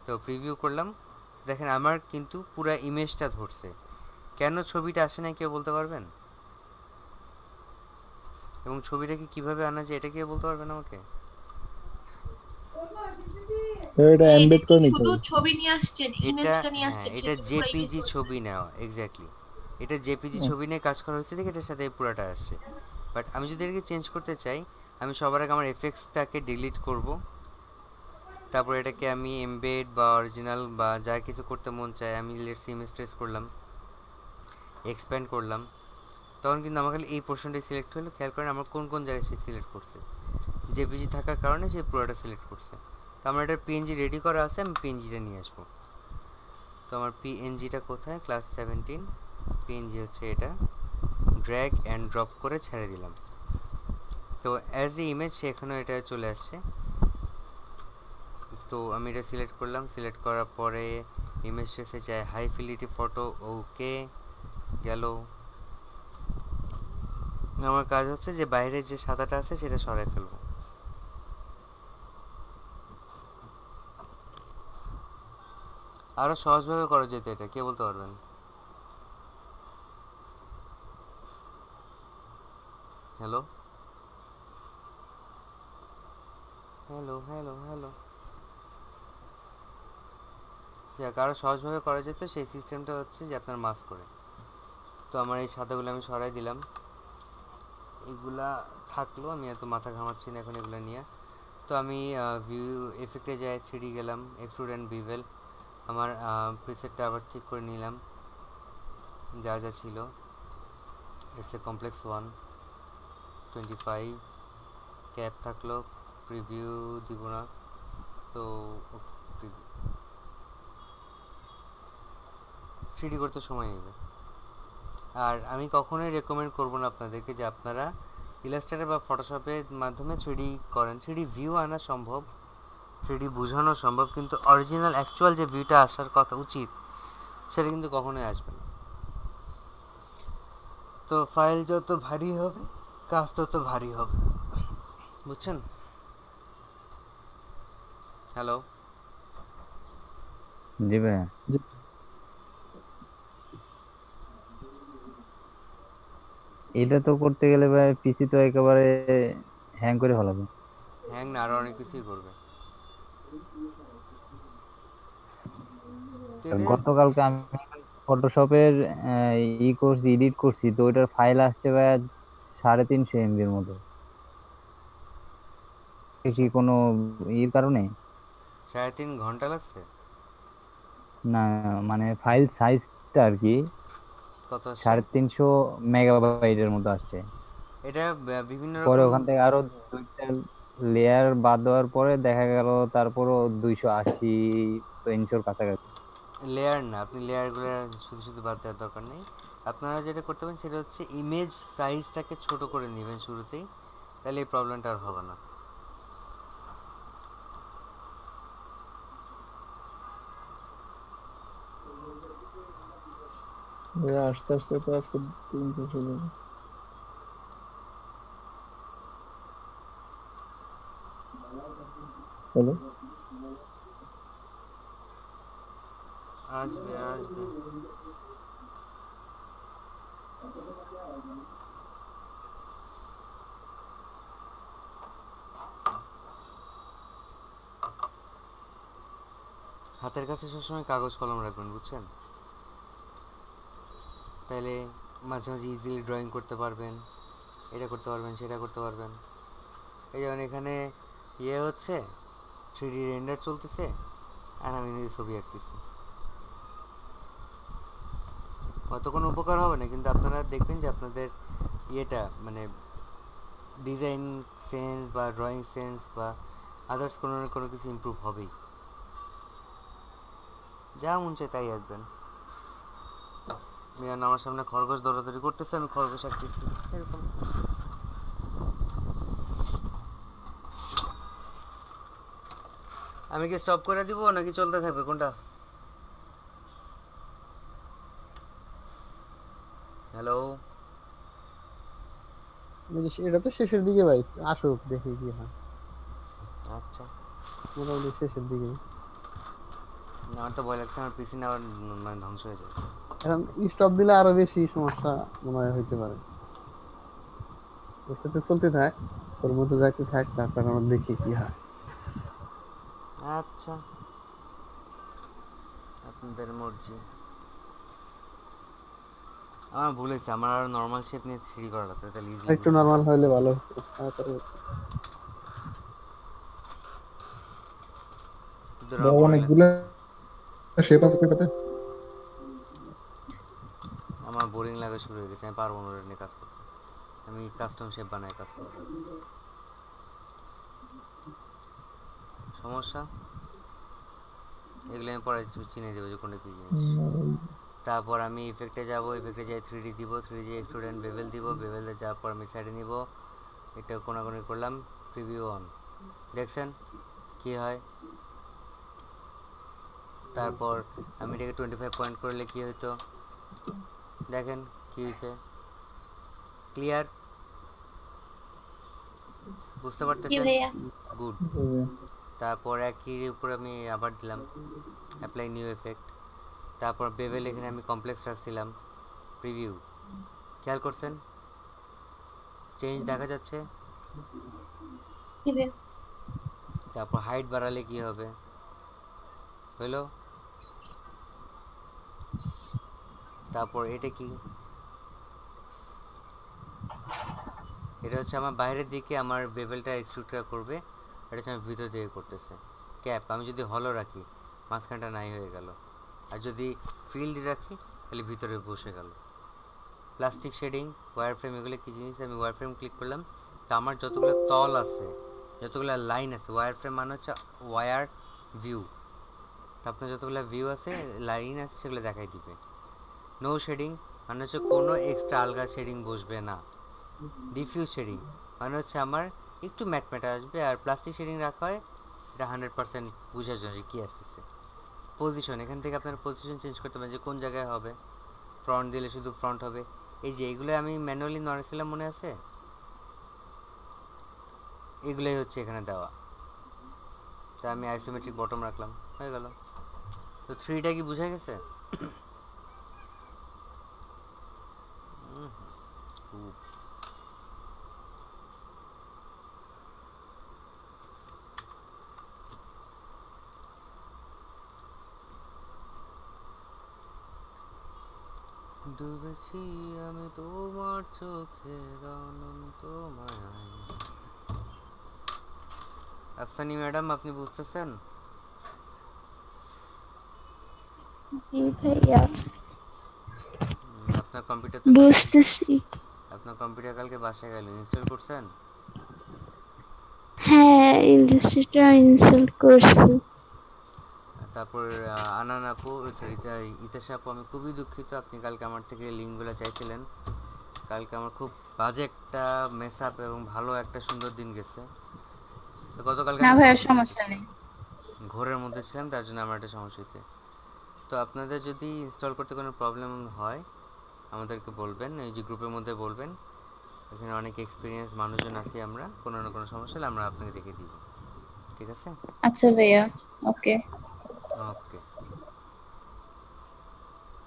তো প্রিভিউ করলাম, দেখেন আমার কিন্তু পুরো ইমেজটা ধরছে। কেন ছবিটা আসে না কেউ বলতে পারবেন? এবং ছবিটাকে কিভাবে আনা যায় এটা কেউ বলতে পারবেন আমাকে? এটা এটা এমবেড কি করে নিতে শুধু হবে। ছবি নিয়ে আসছেন, এটা, ইমেজটা নিয়ে হ্যাঁ, আসছেন, এটা সেটা পুরো ইমেজ জেপিজি ধরছেন? ছবি নেওয়া, এক্স্যাক্টলি। এটা জেপিজি ছবি নিয়ে কাজ করা হয়েছে দেখে এটার সাথে পুরাটা আসছে। বাট আমি যদি এটাকে চেঞ্জ করতে চাই, আমি সবার আগে আমার এফেক্টসটাকে ডিলিট করব। তারপর এটাকে আমি এমবেড বা অরিজিনাল বা যা কিছু করতে মন চায় আমি লেটস ইমেজ ট্রেস করলাম, এক্সপ্যান্ড করলাম। তখন কিন্তু আমার খালি এই পোর্শনটাই সিলেক্ট হলো। খেয়াল করেন আমার কোন কোন জায়গায় সে সিলেক্ট করছে। জেপিজি থাকার কারণে সে পুরোটা সিলেক্ট করছে। তো আমার এটা পিএনজি রেডি করা আছে, আমি পিএনজিটা নিয়ে আসবো। তো আমার পিএনজিটা কোথায়? ক্লাস 17 পিএনজি হচ্ছে এটা। ড্র্যাগ অ্যান্ড ড্রপ করে ছেড়ে দিলাম। তো অ্যাজ এ ইমেজ সে এখানেও এটা চলে আসছে। তো আমি এটা সিলেক্ট করলাম, সিলেক্ট করার পরে ইমেজ ট্রেসে চাই হাই ফিলিটি ফটো, ওকে গেল। আমার কাজ হচ্ছে যে বাইরের যে সাদাটা আছে সেটা সরাই ফেলবো। আরও সহজভাবে করা যেত এটা, কে বলতে পারবেন? হ্যালো হ্যালো হ্যালো হ্যালো যাক, আরও সহজভাবে করা যেত সেই সিস্টেমটা হচ্ছে যে আপনার মাস্ক করে। তো আমার এই সাদাগুলো আমি সরাই দিলাম, এগুলা থাকলো, আমি এত মাথা ঘামাচ্ছি না এখন এগুলো নিয়ে। তো আমি ভিউ এফেক্টে যাই, 3D গেলাম, এক্সট্রুড অ্যান্ড বিভেল। আমার প্রিসেটটা আবার ঠিক করে নিলাম যা যা ছিল। ইটস এ কমপ্লেক্স 125 ক্যাপ থাকলো, প্রিভিউ দিব না। তো 3D করতে সময় নেবে। আর আমি কখনোই রেকমেন্ড করবো না আপনাদেরকে যে আপনারা ইলাস্ট্রেটর বা ফটোশপের মাধ্যমে 3D করেন। 3D ভিউ আনা সম্ভব, 3D বোঝানো সম্ভব, কিন্তু অরিজিনাল অ্যাকচুয়াল যে ভিউটা আসার কথা উচিত সেটা কিন্তু কখনোই আসবে না। তো ফাইল যত ভারী হবে কাজ তত ভারী হবে, বুঝছেন? হ্যালো জি ভাইয়া। যে এটা তো করতে গেলে ভাই পিসি তো একেবারে হ্যাং করে ফেলাবে। হ্যাং না, আরও অনেক কিছুই করবে। তো আর এটা গতকালকে আমি ফটোশপের ই করছি, এডিট করছি, তো ওইটার ফাইল আসছে ভাই 350 MB মতো। এ কি কোনো ইর কারণে? 3.5 ঘন্টা লাগছে? না, মানে ফাইল সাইজটা আর কি কত আসছে? 350 MB মতো আসছে। এটা বিভিন্ন পরে রকম ওখান থেকে আরো 2টা লেয়ার বাদ দেওয়ার পরে দেখা গেল তারপরও 280-300 কাছাকাছি। লেয়ার না, আপনি লেয়ারগুলো শুধু শুধু বাদ দেওয়ার দরকার নেই। আপনারা যেটা করতে পারেন সেটা হচ্ছে ইমেজ সাইজটাকে ছোট করে নেবেন শুরুতেই, তাহলে এই প্রবলেমটা আর হবে না। আস্তে আস্তে তো আজকে 3 বছর যাবে। হ্যালো, আসবে আসবে। হাতের কাছে সবসময় কাগজ কলম রাখবেন, বুঝছেন? তাহলে মাঝে মাঝে ইজিলি ড্রয়িং করতে পারবেন, এটা করতে পারবেন, সেটা করতে পারবেন। এই যেমন এখানে ইয়ে হচ্ছে, 3D রেন্ডার চলতেছে আর আমি নিজে ছবি আঁকতেছি। হয়তো কোনো উপকার হবে না, কিন্তু আপনারা দেখবেন যে আপনাদের ইয়েটা মানে ডিজাইন সেন্স বা ড্রয়িং সেন্স বা আদার্স কোনো না কোনো কিছু ইমপ্রুভ হবেই। যা মন চায় তাই আঁকবেন। মিয়ান আমার সামনে খরগোশ দৌড়াদৌড়ি করতেছে, আমি খরগোশ আঁকতেছি, এরকম। আমি কি স্টপ করে দিব নাকি চলতে থাকবে, কোনটা? হ্যালো এটা তো শেষের দিকে ভাই, আসুক দেখি কি হয়, আচ্ছা, মোটামুটি শেষের দিকে। না, আমার তো ভয় লাগছে আমার পিসি না আবার মানে ধ্বংস হয়ে যায়। এখন স্টপ দিলে আরো বেশি সমস্যা মনে হয় হইতে পারে। ওর সাথে চলতে থাক, ওর মতো যাইতে থাক, তারপর আমরা দেখি কি হয়। আচ্ছা, আপনাদের মর্জি। আমার ভুল হয়েছে, আমার আর নর্মাল শেপ নিয়ে 3D করা লাগতো, তাহলে ইজিলি একটু বুঝতাম। নরমাল হইলে ভালো হতো তাড়াতাড়ি। কিন্তু ভাই বোরিং অনেকগুলা লাগতেছে। শেপ আছে এটাতে। আমার বোরিং লাগা শুরু হয়ে গেছে, আমি পারবো না ওটা নিয়ে কাজ করতে। আমি কাস্টম শেপ বানায় কাজ করবো। সমস্যা এগুলো আমি পরে চিনে দেবো যে কোনটা কী জিনিস। তারপর আমি ইফেক্টে যাব, ইফেক্টে যাই 3D দিব, 3D এক্সট্রুড বেভেল দিব, বেভেলে যাওয়ার পর আমি সাইডে নিব, এটা কোনাকুনি করলাম, প্রিভিউ অন, দেখছেন কি হয়। তারপর আমি এটাকে 25 পয়েন্ট করলে কি হইতো দেখেন কি হয়েছে, ক্লিয়ার, বুঝতে জি পারতেছেন? ভাইয়া। গুড। তারপর একই উপরে আমি আবার দিলাম অ্যাপ্লাই নিউ এফেক্ট, তারপর বেভেল এখানে আমি কমপ্লেক্স রাখছিলাম, প্রিভিউ, খেয়াল করছেন চেঞ্জ দেখা যাচ্ছে। জি ভাইয়া। তারপর হাইট বাড়ালে কি হবে, হইলো। তারপর এটা কি, এটা হচ্ছে আমার বাইরের দিকে আমার বেভেলটা এক্সট্রুডটা করবে, এটা হচ্ছে আমি ভিতর দিকে করতেছে। ক্যাপ আমি যদি হলো রাখি মাঝখানটা নাই হয়ে গেল, আর যদি ফিল্ড রাখি তাহলে ভিতরে বসে গেল। প্লাস্টিক শেডিং, ওয়ার ফ্রেম, এগুলো কী জিনিস, আমি ওয়ার ফ্রেম ক্লিক করলাম, তো আমার যতগুলো তল আছে, যতগুলো লাইন আছে, ওয়ার ফ্রেম মানে হচ্ছে ওয়ার ভিউ, তো আপনার যতগুলো ভিউ আছে, লাইন আছে, সেগুলো দেখাই দিবে। নো শেডিং মানে হচ্ছে কোনো এক্সট্রা আলগা শেডিং বসবে না। ডিফিউজ শেডিং মানে হচ্ছে আমার একটু ম্যাটম্যাট আসবে, আর প্লাস্টিক শেডিং রাখা হয় এটা 100% বোঝার জন্য কী আসতেছে। পজিশন, এখান থেকে আপনার পজিশন চেঞ্জ করতে পারেন যে কোন জায়গায় হবে, ফ্রন্ট দিলে শুধু ফ্রন্ট হবে। এই যে এইগুলো আমি ম্যানুয়ালি নড়েছিলাম মনে আছে, এগুলোই হচ্ছে এখানে দেওয়া। তা আমি আইসোমেট্রিক বটম রাখলাম, হয়ে গেল। তো 3টা কি বুঝা গেছে? খুব ডুবেছি আমি তোমার চোখের অনন্ত মায়ায়। আফসানি ম্যাডাম আপনি বুঝতেছেন? জি ভাইয়া আপনার কম্পিউটার তো কালকে, বুঝতেছি। আপনার কম্পিউটার কালকে বাসায় গেল, ইনস্টল করছেন? হ্যাঁ ইন্ডাস্ট্রিটা ইনস্টল করছি। তারপর আনান আপু, সরি ইতাশা আপু, আমি খুবই দুঃখিত আপনি কালকে আমার থেকে লিঙ্কগুলো চাইছিলেন। কালকে আমার খুব বাজে একটা মেস আপ এবং ভালো একটা সুন্দর দিন গেছে। তো গতকালকে না আমি ভাইয়া সমস্যা নেই। ঘোরের মধ্যে ছিলাম, তার জন্য আমার একটা সমস্যা হয়েছে। তো আপনাদের যদি ইনস্টল করতে কোনো প্রবলেম হয় আমাদেরকে বলবেন, এই যে গ্রুপের মধ্যে বলবেন, এখানে অনেক এক্সপিরিয়েন্স মানুষজন আছি আমরা, কোনো না কোনো সমস্যা হলে আমরা আপনাকে দেখে দিব, ঠিক আছে? আচ্ছা ভাইয়া, ওকে। ওকে।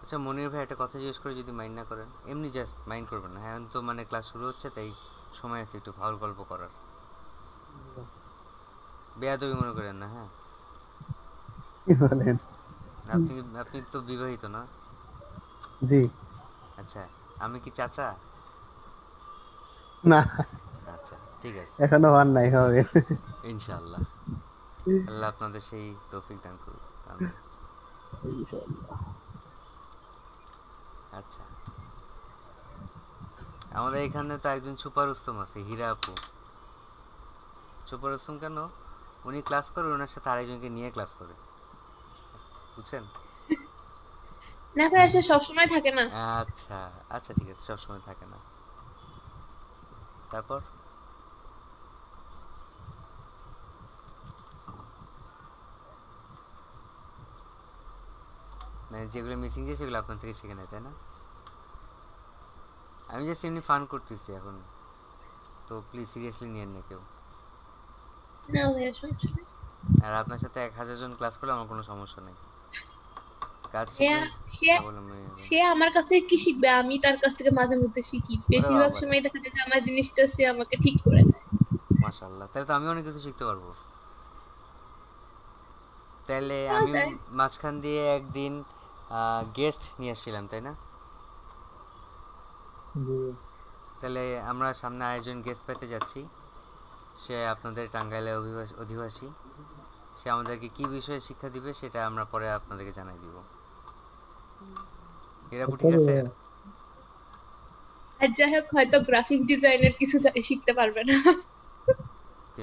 আচ্ছা মনির ভাই একটা কথা জিজ্ঞেস করে যদি মাইন্ড না করেন, এমনি জাস্ট মাইন্ড করবেন না, হ্যাঁ তো মানে ক্লাস শুরু হচ্ছে তাই সময় আছে একটু ফাউল গল্প করার, বেয়াদবি মনে করেন না, হ্যাঁ? কি বলেন? আপনি আপনি তো বিবাহিত না? জি। আচ্ছা, আমি কি চাচা? না, আচ্ছা ঠিক আছে, এখনো হওয়ার নাই, হবে। ইনশাআল্লাহ। আল্লাহ আপনাদের সেই তৌফিক দান করুক, আমিন। ইনশাআল্লাহ। আচ্ছা, আমাদের এখানে তো একজন সুপার উস্তম আছে, হীরা আপু। সুপার উস্তম কেন? উনি ক্লাস করে, ওনার সাথে আরেকজনকে নিয়ে ক্লাস করে, বুঝছেন? না ভাইয়া সে সবসময় থাকে না। আচ্ছা আচ্ছা, ঠিক আছে, সবসময় থাকে না। তারপর মানে যেগুলো মিসিং যে সেগুলো আপনার থেকে শিখে নেয়, তাই না? আমি জাস্ট এমনি ফান করতেছি এখন। তো প্লিজ সিরিয়াসলি নিয়েন না কেউ। না ভাইয়া সমস্যা নেই। আর আপনার সাথে 1000 জন ক্লাস করলে আমার কোনো সমস্যা নেই, কাজ ভাইয়া শিখবেন সে প্রবলেম হয়ে যাবে। সে আমার কাছ থেকে কি শিখবে, আমি তার কাছ থেকে মাঝে মধ্যে শিখি, ওরে বেশিরভাগ বাবা রে, সময় দেখা যায় যে আমার জিনিসটা সে আমাকে ঠিক করে দেয়। মাশাআল্লাহ, তাহলে তো আমি অনেক কিছু শিখতে পারবো। তাহলে বলা আমি যায়। মাঝখান দিয়ে একদিন গেস্ট নিয়ে আসছিলাম, তাই না? জি তাহলে আমরা সামনে আরেকজন গেস্ট পেতে যাচ্ছি, সে আপনাদের টাঙ্গাইলের অধিবাসী। সে আমাদেরকে কি বিষয়ে শিক্ষা দিবে সেটা আমরা পরে আপনাদেরকে জানাই দিব। এরাপু ঠিক তবে আছে? আর যাই হোক, হয়তো গ্রাফিক ডিজাইনের কিছু শিখতে পারবে না।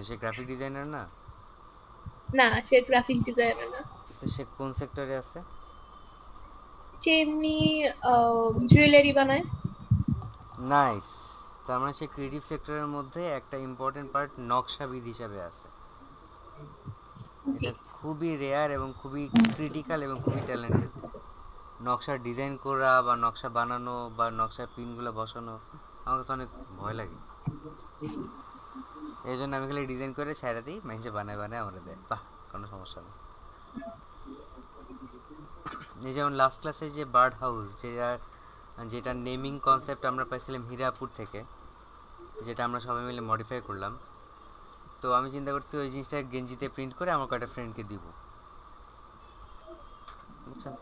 সে গ্রাফিক ডিজাইনার না? না, সে গ্রাফিক ডিজাইনার না। তো সে কোন সেক্টরে আছে? সে এমনি জুয়েলারি বানায়। নাইস। তার মানে সে ক্রিয়েটিভ সেক্টরের মধ্যে একটা ইম্পর্টেন্ট পার্ট নকশাবিদ হিসাবে আছে। জি। এটা খুবই রেয়ার এবং খুবই ক্রিটিক্যাল এবং খুবই ট্যালেন্টেড। নকশা ডিজাইন করা বা নকশা বানানো বা নকশার পিনগুলো বসানো আমার কাছে অনেক ভয় লাগে। এই জন্য আমি খালি ডিজাইন করে ছেড়ে দিই, মানুষে বানায় বানায় আমরা দেয়, বাহ কোনো সমস্যা নেই। এই যেমন লাস্ট ক্লাসে যে বার্ড হাউস, যেটা নেমিং কনসেপ্ট আমরা পাইছিলাম হীরাপুর থেকে, যেটা আমরা সবাই মিলে মডিফাই করলাম, তো আমি চিন্তা করছি ওই জিনিসটা গেঞ্জিতে প্রিন্ট করে আমার কয়েকটা ফ্রেন্ডকে দিব, বুঝছেন?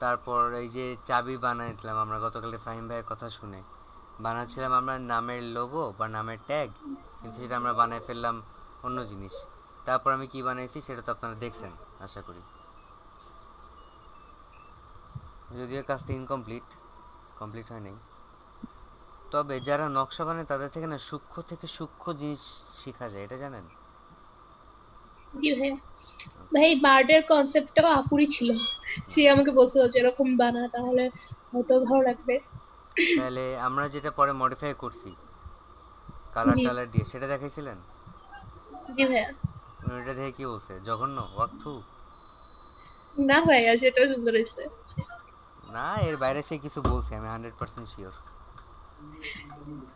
তারপর এই যে চাবি বানাইছিলাম আমরা গতকালে ফাহিম ভাইয়ের কথা শুনে, বানাচ্ছিলাম আমরা নামের লোগো বা নামের ট্যাগ, কিন্তু সেটা আমরা বানাই ফেললাম অন্য জিনিস। তারপর আমি কি বানাইছি সেটা তো আপনারা দেখছেন আশা করি, যদিও কাজটা কমপ্লিট হয় নাই। তবে যারা নকশা বানায় তাদের থেকে না সূক্ষ্ম থেকে সূক্ষ্ম জিনিস শেখা যায়, এটা জানেন? জি ভাইয়া। ভাই বার্ডের কনসেপ্টটাও আপুরি ছিল, সে আমাকে বলছিল যে এরকম বানা, তাহলে হয়তো ভালো লাগবে। তাহলে আমরা যেটা পরে মডিফাই করছি কালার জি। টালার দিয়ে, সেটা দেখাইছিলেন? জি ভাইয়া। এটা দেখে কি বলছে, জঘন্য, ওয়াক্থু? না ভাইয়া, সেটাও সুন্দর হয়েছে। না, এর বাইরে সে কিছু বলছে, আমি 100% শিওর।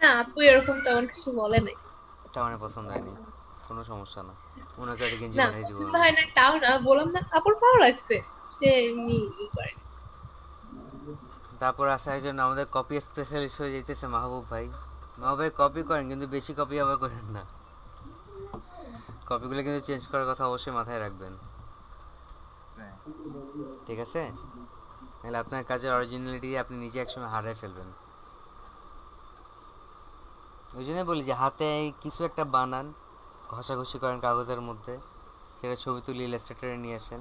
না, আপু এরকম তেমন কিছু বলে নাই। এটা আমার পছন্দ হয়নি, কোনো সমস্যা না, ওনাকে একটা গেঞ্জি না, বানিয়ে দিব পছন্দ আমি। হয় নাই তাও না, বললাম না আপুর ভালো লাগছে, সে এমনি করে। তারপর আসার জন্য আমাদের কপি স্পেশালিস্ট হয়ে যেতেছে মাহবুব ভাই। মাহবুব ভাই কপি করেন, কিন্তু বেশি কপি আবার করেন না, কপিগুলো কিন্তু চেঞ্জ করার কথা অবশ্যই মাথায় রাখবেন, ঠিক আছে? নাহলে আপনার কাজের অরিজিনালিটি আপনি নিজে একসময় হারিয়ে ফেলবেন। ওই জন্যই বলি যে হাতে কিছু একটা বানান, ঘষাঘষি করেন কাগজের মধ্যে, সেটা ছবি তুলে ইলাস্ট্রেটরে নিয়ে আসেন,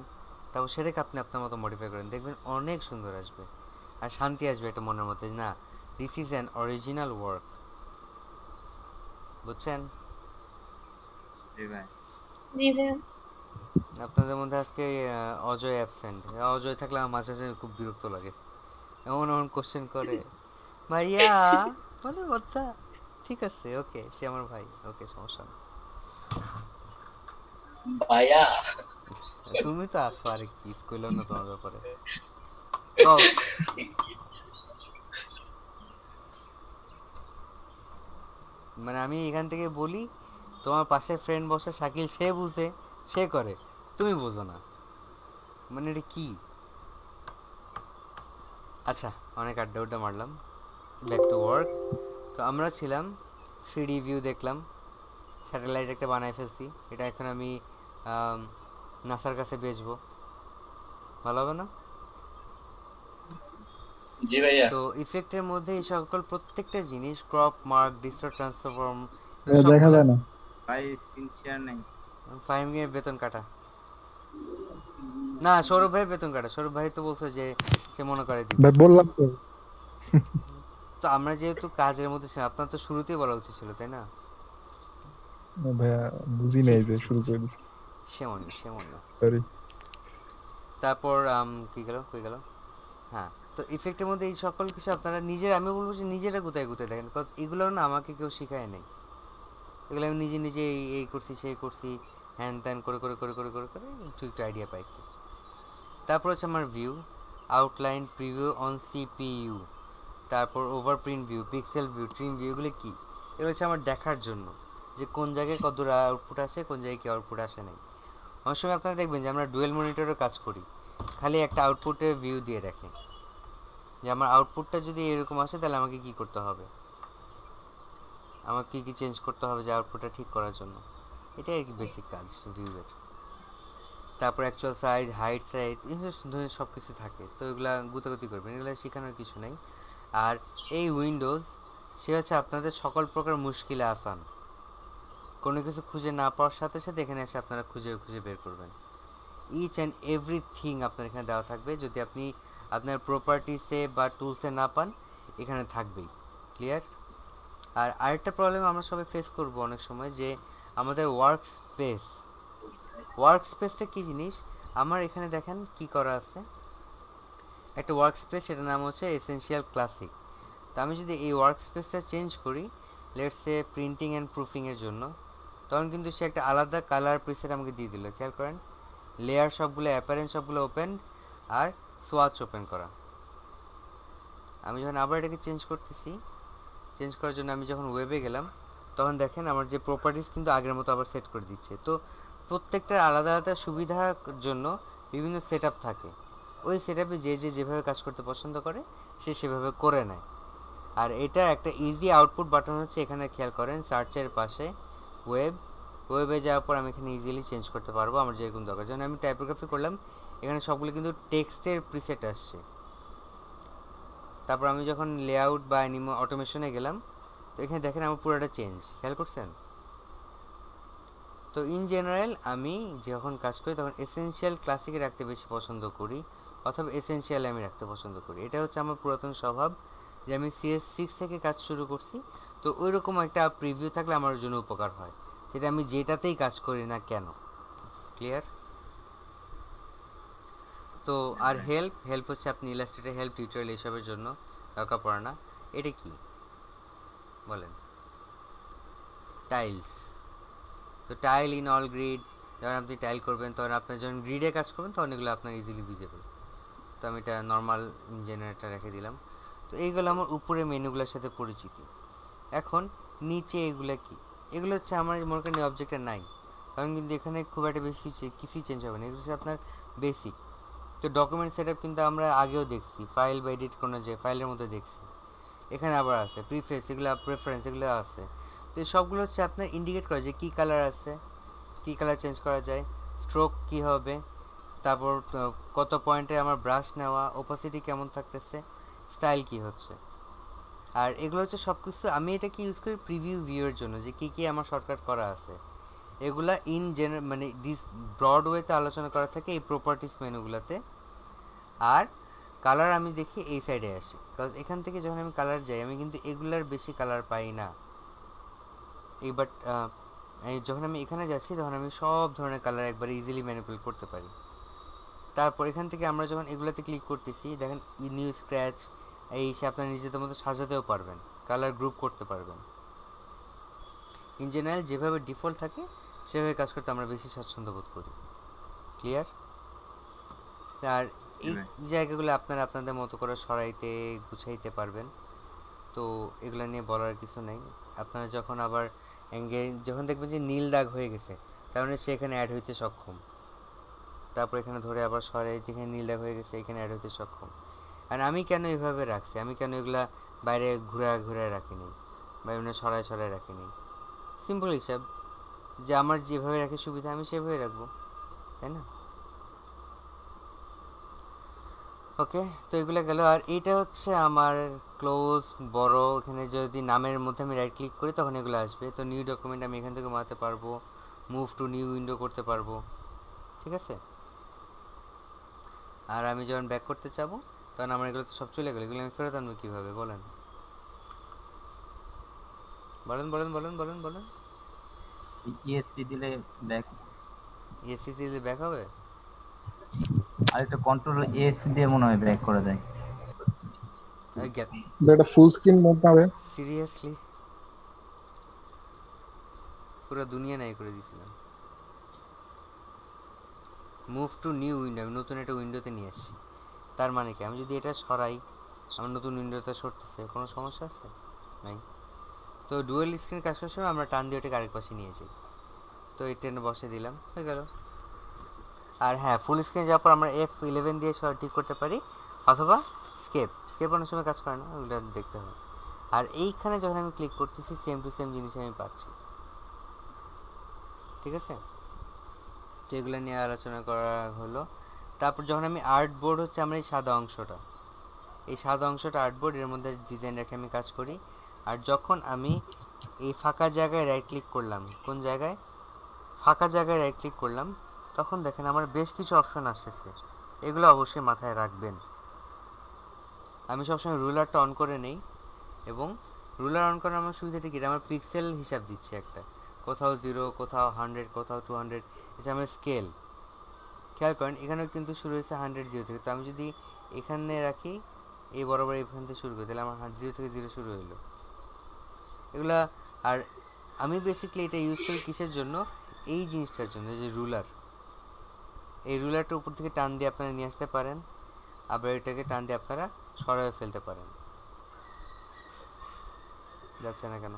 তারপর সেটাকে আপনি আপনার মতো মডিফাই করেন, দেখবেন অনেক সুন্দর আসবে আর শান্তি আসবে একটা মনের মধ্যে, না this is an original work, বুঝছেন? জি ভাইয়া। আপনাদের মধ্যে আজকে অজয় অ্যাবসেন্ট। অজয় থাকলে আমার মাঝে মাঝে খুব বিরক্ত লাগে, এমন এমন কোশ্চেন করে, ভাইয়া মানে কথা, ঠিক আছে ওকে, সে আমার ভাই, ওকে সমস্যা নেই। ভাইয়া তুমি তো আসো, আরে কি কইল না তোমার ব্যাপারে, কও। মানে আমি এখান থেকে বলি, তোমার পাশে ফ্রেন্ড বসে শাকিল, সে বুঝে, সে করে, তুমি বুঝো না, মানে এটা কি? আচ্ছা, অনেক আড্ডা উড্ডা মারলাম, ব্যাক টু ওয়ার্ক। তো আমরা ছিলাম 3D ভিউ দেখলাম, স্যাটেলাইট একটা বানায় ফেলছি, এটা এখন আমি নাসার কাছে বেচবো, ভালো হবে না? জি ভাইয়া তো ইফেক্টের মধ্যে এই সকল প্রত্যেকটা জিনিস, ক্রপ, মার্ক, ডিস্টর্ট, ট্রান্সফর্ম, দেখা সবগুলো যায় না ভাই স্ক্রিন শেয়ার নাই। ফাহিমের বেতন কাটা, না সৌরভ ভাইয়ের বেতন কাটা, সৌরভ ভাই তো বলছে যে সে মনে করে দিবে। ভাই, বললাম তো। তো আমরা যেহেতু কাজের মধ্যে ছিলাম, আপনার তো শুরুতেই বলা উচিত ছিল, তাই না? ভাইয়া বুঝি ছি নাই যে ছি শুরু ছি, করে দিছি, সেমন না। সরি। তারপর কি গেল, হ্যাঁ। তো ইফেক্টের মধ্যে এই সকল কিছু আপনারা নিজের, আমি বলবো যে নিজেরা গুতায় গুতায় দেখেন, বিকজ এগুলো না আমাকে কেউ শেখায় নাই, এগুলো আমি নিজে নিজে এই করছি সেই করছি, হ্যান ত্যান করে করে করে করে করে করে একটু একটু আইডিয়া পাইছি। তারপর হচ্ছে আমার view, outline, preview on CPU, তারপর overprint view, pixel view, trim view, এগুলো কি? এগুলো হচ্ছে আমার দেখার জন্য যে কোন জায়গায় কতদূর আউটপুট আসে, কোন জায়গায় কি আউটপুট আসে নাই। অনেক সময় আপনারা দেখবেন যে আমরা ডুয়েল মনিটরেও কাজ করি, খালি একটা আউটপুটের ভিউ দিয়ে রাখে যে আমার আউটপুটটা যদি এরকম আসে তাহলে আমাকে কি করতে হবে, আমাকে কী চেঞ্জ করতে হবে যে আউটপুটটা ঠিক করার জন্য। এটাই আর কি বেসিক কাজ ভিউয়ের। তারপর অ্যাকচুয়াল সাইজ, হাইট সাইজ, ধরনের সব কিছু থাকে। তো এগুলা গুতাগুতি করবেন, এগুলো শেখানোর কিছু নেই। আর এই উইন্ডোজ সে হচ্ছে আপনাদের সকল প্রকার মুশকিলে আসান। কোনো কিছু খুঁজে না পাওয়ার সাথে সাথে এখানে এসে আপনারা খুঁজে খুঁজে বের করবেন। ইচ অ্যান্ড এভরিথিং আপনার এখানে দেওয়া থাকবে। যদি আপনি আপনার প্রপার্টিসে বা টুলসে না পান, এখানে থাকবেই। ক্লিয়ার? আর আরেকটা প্রবলেম আমরা সবাই ফেস করব অনেক সময়, যে আমাদের ওয়ার্ক স্পেসটা কী জিনিস। আমার এখানে দেখেন কি করা আছে, একটা ওয়ার্ক স্পেস, সেটার নাম হচ্ছে এসেনশিয়াল ক্লাসিক। তো আমি যদি এই ওয়ার্ক স্পেসটা চেঞ্জ করি, লেটস সে প্রিন্টিং অ্যান্ড প্রুফিংয়ের জন্য, তখন কিন্তু সে একটা আলাদা কালার প্রিসেট আমাকে দিয়ে দিল। খেয়াল করেন, লেয়ার সবগুলো, অ্যাপারেন্ট সবগুলো ওপেন, আর সোয়াচ ওপেন করা। আমি যখন আবার এটাকে চেঞ্জ করতেছি, চেঞ্জ করার জন্য আমি যখন ওয়েবে গেলাম, তখন দেখেন আমার যে প্রপার্টিস কিন্তু আগের মতো আবার সেট করে দিচ্ছে। তো প্রত্যেকটার আলাদা আলাদা সুবিধার জন্য বিভিন্ন সেট আপ থাকে। ওই সেট আপে যে যেভাবে কাজ করতে পছন্দ করে সে সেভাবে করে নেয়। আর এটা একটা ইজি আউটপুট বাটন হচ্ছে এখানে, খেয়াল করেন সার্চের পাশে ওয়েবে যাওয়ার পর আমি এখানে ইজিলি চেঞ্জ করতে পারবো আমার যেরকম দরকার। যেমন আমি টাইপোগ্রাফি করলাম, এখানে সবগুলো কিন্তু টেক্সটের প্রিসেট আসছে। তারপর আমি যখন লেআউট বা অটোমেশনে গেলাম, তো এখানে দেখেন আমার পুরোটা চেঞ্জ। খেয়াল করছেন? তো ইন জেনারেল আমি যখন কাজ করি তখন এসেনশিয়াল ক্লাসিকে রাখতে বেশি পছন্দ করি, অথবা এসেনশিয়াল আমি রাখতে পছন্দ করি। এটা হচ্ছে আমার পুরাতন স্বভাব, যে আমি CS6 থেকে কাজ শুরু করছি। তো ওই রকম একটা প্রিভিউ থাকলে আমার জন্য উপকার হয়, সেটা আমি যেটাতেই কাজ করি না কেন। ক্লিয়ার? তো আর হেল্প হচ্ছে আপনি ইলাস্ট্রেটর হেল্প, টিউটোরিয়াল এইসবের জন্য দরকার পড়ে না। এটা কি বলেন? টাইলস। তো টাইল ইন অল গ্রিড, যখন আপনি টাইল করবেন, তখন আপনার যখন গ্রিডে কাজ করবেন তখন এগুলো আপনার ইজিলি ভিজিবল। তো আমি এটা নর্মাল জেনারেটর রেখে দিলাম। তো এইগুলো আমার উপরে মেনুগুলোর সাথে পরিচিতি। এখন নিচে এগুলো কি? এগুলো হচ্ছে আমার মনে করেন অবজেক্টে নাই, কারণ কিন্তু এখানে খুব একটা বেশি কিছুই চেঞ্জ হবে না। এগুলো হচ্ছে আপনার বেসিক। তো ডকুমেন্ট সেট আপ কিন্তু আমরা আগেও দেখছি, ফাইল বা এডিট কোনো যে ফাইলের মধ্যে দেখছি। এখানে আবার আছে প্রিফেস, এগুলো প্রেফারেন্স, এগুলো আছে। তো এই সবগুলো হচ্ছে আপনার ইন্ডিকেট করে যে কী কালার আছে, কী কালার চেঞ্জ করা যায়, স্ট্রোক কী হবে, তারপর কত পয়েন্টে আমার ব্রাশ নেওয়া, ওপাসিটি কেমন থাকতেছে, স্টাইল কী হচ্ছে। আর এগুলো হচ্ছে সব কিছু আমি এটাকে ইউজ করি প্রিভিউ ভিউয়ের জন্য, যে কী কী আমার শর্টকাট করা আছে। এগুলা ইন জেনারেল মানে দিস ব্রড ওয়েতে আলোচনা করা থাকে এই প্রপার্টিস মেনুগুলোতে। আর কালার আমি দেখি এই সাইডে আসি, কারণ এখান থেকে যখন আমি কালার যাই আমি কিন্তু এগুলার বেশি কালার পাই না। এই বাট যখন আমি এখানে যাচ্ছি তখন আমি সব ধরনের কালার একবারে ইজিলি ম্যানিপুলেট করতে পারি। তারপর এখান থেকে আমরা যখন এগুলোতে ক্লিক করতেছি, দেখেন নিউ স্ক্র্যাচ, এই সে আপনার নিজেদের মতো সাজাতেও পারবেন, কালার গ্রুপ করতে পারবেন। ইন জেনারেল যেভাবে ডিফল্ট থাকে সেভাবে কাজ করতে আমরা বেশি স্বাচ্ছন্দ্য বোধ করি। ক্লিয়ার? আর এই জায়গাগুলো আপনারা আপনাদের মতো করে সরাইতে গুছাইতে পারবেন। তো এগুলো নিয়ে বলার কিছু নেই। আপনারা যখন আবার যখন দেখবেন যে নীল দাগ হয়ে গেছে, তার মানে সে এখানে অ্যাড হইতে সক্ষম। তারপর এখানে ধরে আবার সরাই, যেখানে নীল দাগ হয়ে গেছে এখানে অ্যাড হইতে সক্ষম। আর আমি কেন এইভাবে রাখছি, আমি কেন এগুলা বাইরে ঘুরে রাখিনি বা এমনি সরাই রাখিনি? সিম্পল হিসাব, যে আমার যেভাবে রাখি সুবিধা আমি সেভাবে রাখবো, তাই না? ওকে, তো এগুলো গেল। আর এইটা হচ্ছে আমার ক্লোজ বড়, এখানে যদি নামের মধ্যে আমি রাইট ক্লিক করি তখন এগুলো আসবে। তো নিউ ডকুমেন্ট আমি এখান থেকে বানাতে পারবো, মুভ টু নিউ উইন্ডো করতে পারবো, ঠিক আছে? আর আমি যখন ব্যাক করতে চাবো তখন আমার এগুলো তো সব চলে গেলো, এগুলো আমি ফেরত আনবো কীভাবে বলেন? বলেন। ইএসপি দিলে ব্যাক, ESC দিলে ব্যাক হবে? আর একটা কন্ট্রোল এফ দিয়ে মনে হয় ব্যাক করা যায়। এটা ফুল স্ক্রিন মোড পাবে। সিরিয়াসলি পুরো দুনিয়া নাই করে দিয়েছিলাম। মুভ টু নিউ উইন্ডো, আমি নতুন একটা উইন্ডোতে নিয়ে আসছি। তার মানে কি, আমি যদি এটা সরাই আমার নতুন উইন্ডোতে সরতেছে, কোনো সমস্যা আছে? নাই। তো ডুয়াল স্ক্রিন কাজ করার সময় আমরা টান দিয়ে ওটাকে আরেক পাশে নিয়ে যাই। তো এই টেনে বসে দিলাম, হয়ে গেল। আর হ্যাঁ, ফুল স্ক্রিন যাওয়ার পর আমরা F11 দিয়ে সব ঠিক করতে পারি, অথবা স্কেপ অনেক সময় কাজ করে না, ওগুলো দেখতে হবে। আর এইখানে যখন আমি ক্লিক করতেছি সেম টু সেম জিনিস আমি পাচ্ছি, ঠিক আছে? তো এগুলো নিয়ে আলোচনা করা হলো। তারপর যখন আমি আর্টবোর্ড হচ্ছে আমরা এই সাদা অংশটা আর্টবোর্ড, এর মধ্যে ডিজাইন রেখে আমি কাজ করি। আর যখন আমি এই ফাঁকা জায়গায় রাইট ক্লিক করলাম, কোন জায়গায়? ফাঁকা জায়গায় রাইট ক্লিক করলাম, তখন দেখেন আমার বেশ কিছু অপশন আসতেছে, এগুলো অবশ্যই মাথায় রাখবেন। আমি সবসময় রুলারটা অন করে নেই, এবং রুলার অন করার আমার সুবিধাটা কি, আমার পিক্সেল হিসাব দিচ্ছে একটা, কোথাও 0, কোথাও 100, কোথাও 200, এটা আমার স্কেল। খেয়াল করেন এখানেও কিন্তু শুরু হয়েছে 100 0 থেকে। তো আমি যদি এখানে রাখি, এই বরাবর এখান থেকে শুরু করি, তাহলে আমার 0 থেকে 0 শুরু হইলো এগুলা। আর আমি বেসিক্যালি এটা ইউজ করি কিসের জন্য? এই জিনিসটার জন্য, যে রুলার, এই রুলারটা উপর থেকে টান দিয়ে আপনারা নিয়ে আসতে পারেন, আবার এটাকে টান দিয়ে আপনারা সরায়ে ফেলতে পারেন। যাচ্ছে না কেন?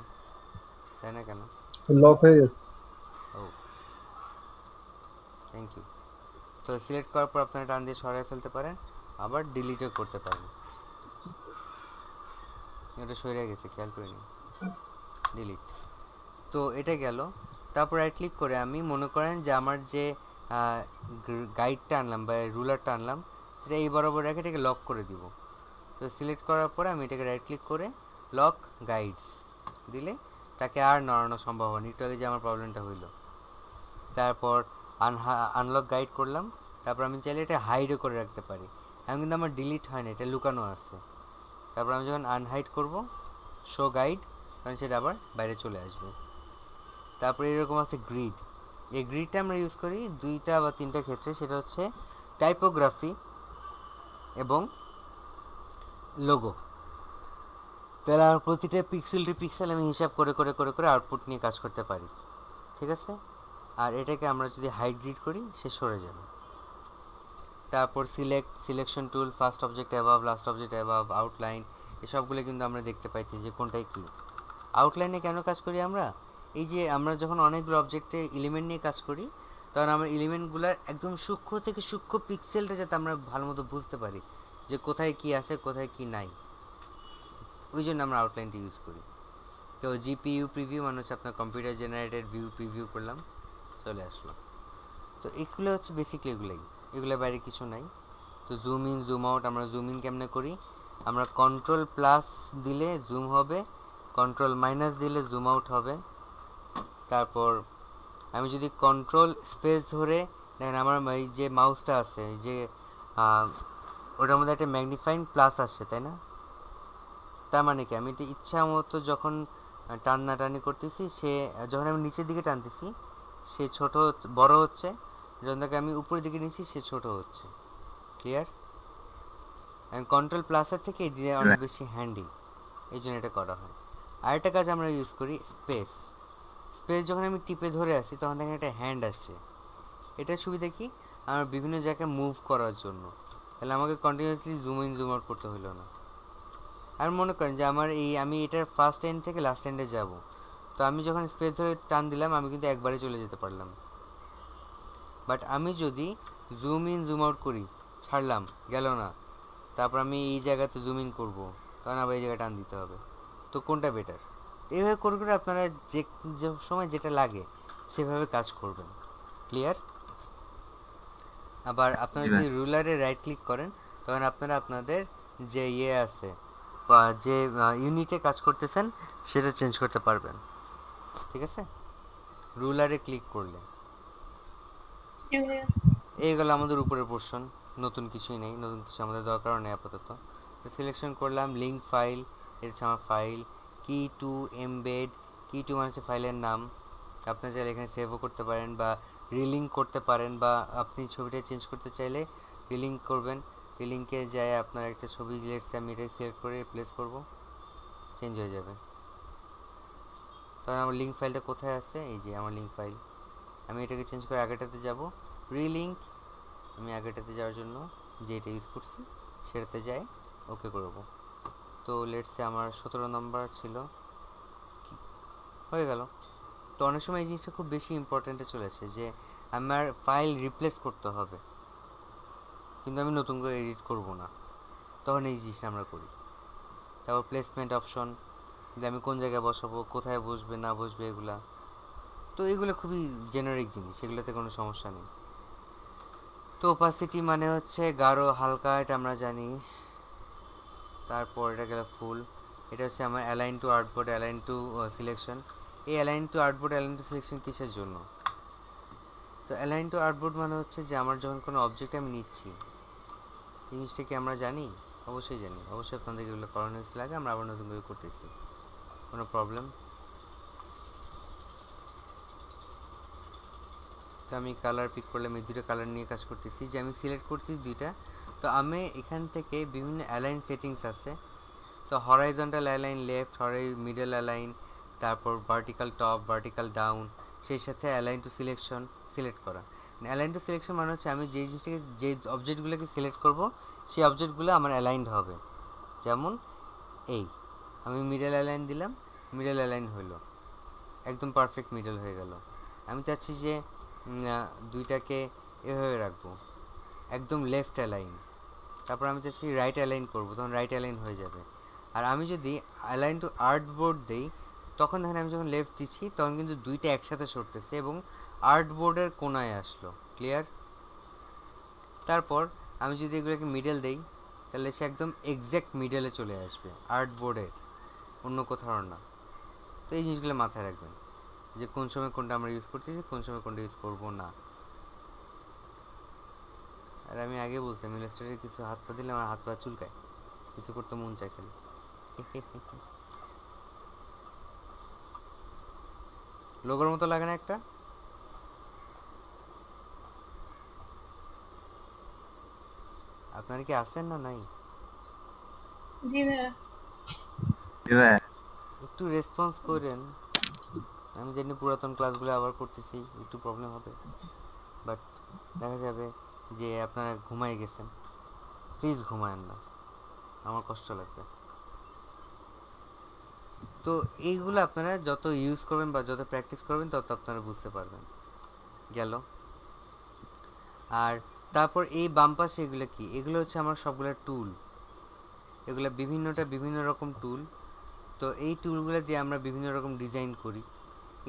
তাই না কেন? লক হয়ে গেছে। ও, থ্যাংক ইউ। তো সিলেক্ট করার পর আপনারা টান দিয়ে সরায়ে ফেলতে পারেন, আবার ডিলিটও করতে পারেন। এটা সরে গেছে, খেয়াল করিনি, ডিলিট। তো এটা গেল। তারপর রাইট ক্লিক করে আমি মনে করেন যে আমার যে গাইডটা আনলাম বা রুলারটা আনলাম, সেটা এই বরাবর রেখে এটাকে লক করে দিব। তো সিলেক্ট করার পরে আমি এটাকে রাইট ক্লিক করে লক গাইডস দিলে তাকে আর নড়ানো সম্ভব হয়নি, একটু আগে যে আমার প্রবলেমটা হইলো। তারপর আনলক গাইড করলাম। তারপর আমি চাইলে এটা হাইডও করে রাখতে পারি, আমি কিন্তু আমার ডিলিট হয় না, এটা লুকানো আছে। তারপর আমি যখন আনহাইড করব, শো গাইড, তখন সেটা আবার বাইরে চলে আসবে। তারপরে এরকম আছে গ্রিড। এই গ্রিডটা আমরা ইউজ করি 2টা বা 3টা ক্ষেত্রে, সেটা হচ্ছে টাইপোগ্রাফি এবং লোগো। তাহলে আর প্রতিটা পিক্সেল আমি হিসাব করে করে করে করে আউটপুট নিয়ে কাজ করতে পারি, ঠিক আছে? আর এটাকে আমরা যদি হাইড গ্রিড করি, সে সরে যাবে। তারপর selection tool, first object above, last object above, outline, এসবগুলো কিন্তু আমরা দেখতে পাইছি যে কোনটাই কী। আউটলাইনে কেন কাজ করি আমরা? এই যে আমরা যখন অনেকগুলো অবজেক্টে এলিমেন্ট নিয়ে কাজ করি, তখন আমরা এলিমেন্টগুলোর একদম সূক্ষ্ম থেকে সূক্ষ্ম পিক্সেলটা যাতে আমরা ভালো মতো বুঝতে পারি যে কোথায় কি আছে, কোথায় কি নাই, ওই জন্য আমরা আউটলাইনটা ইউজ করি। তো জিপিইউ প্রিভিউ মানে হচ্ছে আপনার কম্পিউটার জেনারেটেড ভিউ প্রিভিউ করলাম, চলে আসলো। তো এগুলো হচ্ছে বেসিকলি এগুলোর বাইরে কিছু নাই। তো জুম ইন জুম আউট, আমরা জুম ইন কেমনে করি? আমরা কন্ট্রোল+ দিলে জুম হবে, কন্ট্রোল- দিলে জুম আউট হবে। তারপর আমি যদি কন্ট্রোল স্পেস ধরে দেখেন, আমার এই যে মাউসটা আছে, এই যে ওটার মধ্যে একটা ম্যাগনিফাইং প্লাস আসছে, তাই না? তার মানে কি, আমি এটা ইচ্ছা মতো যখন টানাটানি করতেছি, সে যখন আমি নিচের দিকে টানতেছি সে বড় হচ্ছে, যখন তাকে আমি উপরের দিকে নিচ্ছি সে ছোট হচ্ছে। ক্লিয়ার? কন্ট্রোল+এর থেকে এই যে অনেক বেশি হ্যান্ডি, এই জন্য এটা করা হয়। আরেকটা কাজ আমরা ইউজ করি স্পেস। যখন আমি টিপে ধরে আসি, তখন দেখেন একটা হ্যান্ড আসছে। এটার সুবিধা কি? আমার বিভিন্ন জায়গায় মুভ করার জন্য, তাহলে আমাকে continuously zoom in zoom out করতে হলো না। আর মনে করেন যে আমি এটার ফার্স্ট এন্ড থেকে লাস্ট এন্ডে যাব, তো আমি যখন স্পেস ধরে টান দিলাম, আমি কিন্তু একবারে চলে যেতে পারলাম। বাট আমি যদি জুম ইন জুম আউট করি, ছাড়লাম, গেল না, তারপর আমি এই জায়গাতে জুম ইন করবো, তখন আবার এই জায়গায় টান দিতে হবে। তো কোনটা বেটার? এইভাবে করে করে আপনারা যে সময় যেটা লাগে সেভাবে কাজ করবেন। ক্লিয়ার? আবার আপনারা যদি রুলারে রাইট ক্লিক করেন, তখন আপনারা আপনাদের যে আছে বা যে ইউনিটে কাজ করতেছেন সেটা চেঞ্জ করতে পারবেন, ঠিক আছে? রুলারে ক্লিক করলে এইগুলো আমাদের উপরের পোর্শন, নতুন কিছুই নেই, নতুন কিছু আমাদের দরকারও নেই আপাতত। সিলেকশন করলাম লিঙ্ক ফাইল, এটা হচ্ছে আমার ফাইল। কি টু এমবেড, কি টু মানে হচ্ছে ফাইলের নাম। আপনি চাইলে এখানে সেভও করতে পারেন বা রিলিঙ্ক করতে পারেন, বা আপনি ছবিটা চেঞ্জ করতে চাইলে রিলিঙ্ক করবেন। রিলিঙ্কে যায় আপনার একটা ছবি, আমি এটা সিলেক্ট করে রিপ্লেস করব, চেঞ্জ হয়ে যাবে। তখন আমার লিঙ্ক ফাইলটা কোথায় আছে? এই যে আমার লিঙ্ক ফাইল। আমি এটাকে চেঞ্জ করে আগেটাতে যাব, রিলিঙ্ক, আমি আগেটাতে যাওয়ার জন্য যে এটা ইউজ করছি সেটাতে যাই, ওকে করব। তো লেটসে আমার 17 নম্বর ছিল, হয়ে গেল। তো অনেক সময় এই জিনিসটা খুব বেশি ইম্পর্ট্যান্টে চলে আসে যে আমার ফাইল রিপ্লেস করতে হবে, কিন্তু আমি নতুন করে এডিট করব না, তখন এই জিনিসটা আমরা করি। তারপর প্লেসমেন্ট অপশন, যে আমি কোন জায়গায় বসাবো, কোথায় বসবে না বসবে এগুলা, তো এগুলো খুবই জেনারিক জিনিস, এগুলোতে কোনো সমস্যা নেই। তো ওপাসিটি মানে হচ্ছে গাঢ় হালকা, এটা আমরা জানি। তারপর এটা গেল ফুল, এটা হচ্ছে আমার align to artboard, align to selection. এই align to artboard, align to selection কিসের জন্য? তো অ্যালাইন টু আর্টবোর্ড মানে হচ্ছে যে আমার যখন কোনো অবজেক্ট আমি নিচ্ছি, জিনিসটা কি আমরা জানি? অবশ্যই জানি, অবশ্যই আপনাদের এগুলো করানো হয়েছিল আগে, আমরা আবার নতুন করে করতেছি, কোনো প্রবলেম? তো আমি কালার পিক করলাম, এই দুটো কালার নিয়ে কাজ করতেছি, যে আমি সিলেক্ট করছি দুইটা। তো আমি এখান থেকে বিভিন্ন অ্যালাইন সেটিংস আছে, তো horizontal align left, middle align, তারপর ভার্টিক্যাল টপ, ভার্টিক্যাল ডাউন, সেই সাথে অ্যালাইন টু সিলেকশন সিলেক্ট করা। অ্যালাইন টু সিলেকশন মানে হচ্ছে আমি যেই জিনিসটাকে, যে অবজেক্টগুলোকে সিলেক্ট করব, সেই অবজেক্টগুলো আমার অ্যালাইনড হবে। যেমন এই আমি মিডল অ্যালাইন দিলাম, মিডল অ্যালাইন হলো, একদম পারফেক্ট মিডল হয়ে গেল। আমি চাচ্ছি যে দুইটাকে এভাবে রাখবো, একদম লেফট অ্যালাইন। তারপর আমি চাচ্ছি রাইট অ্যালাইন করবো, তখন রাইট অ্যালাইন হয়ে যাবে। আর আমি যদি অ্যালাইন টু আর্টবোর্ড দিই, তখন দেখেন আমি যখন লেফট দিচ্ছি তখন কিন্তু দুইটা একসাথে সরতেছে এবং আর্টবোর্ডের কোনায় আসলো। ক্লিয়ার? তারপর আমি যদি এগুলোকে মিডল দেই, তাহলে সে একদম এক্স্যাক্ট মিডলে চলে আসবে, আর্টবোর্ডের, অন্য কোথাও না। তো এই জিনিসগুলো মাথায় রাখবেন যে কোন সময় কোনটা আমরা ইউজ করতেছি, কোন সময় কোনটা ইউজ করবো না। আর আমি আগে বলছি, আমি ইলাস্ট্রেটরে কিছু হাত পা দিলে আমার হাত পা চুলকায়, কিছু করতে মন চায় খালি। লোগোর মতো লাগে না একটা? আপনারা কি আছেন না নাই? জি ভাইয়া। একটু রেসপন্স করেন। আমি জানি পুরাতন ক্লাসগুলো আবার করতেছি, একটু প্রবলেম হবে, বাট দেখা যাবে যে আপনারা ঘুমাই গেছেন। প্লিজ ঘুমায়েন না, আমার কষ্ট লাগবে। তো এইগুলো আপনারা যত ইউজ করবেন বা যত প্র্যাকটিস করবেন তত আপনারা বুঝতে পারবেন। গেল। আর তারপর এই বাম পাশে এগুলো কি? এগুলো হচ্ছে আমার সবগুলো টুল, এগুলো বিভিন্ন রকম টুল। তো এই টুলগুলো দিয়ে আমরা বিভিন্ন রকম ডিজাইন করি।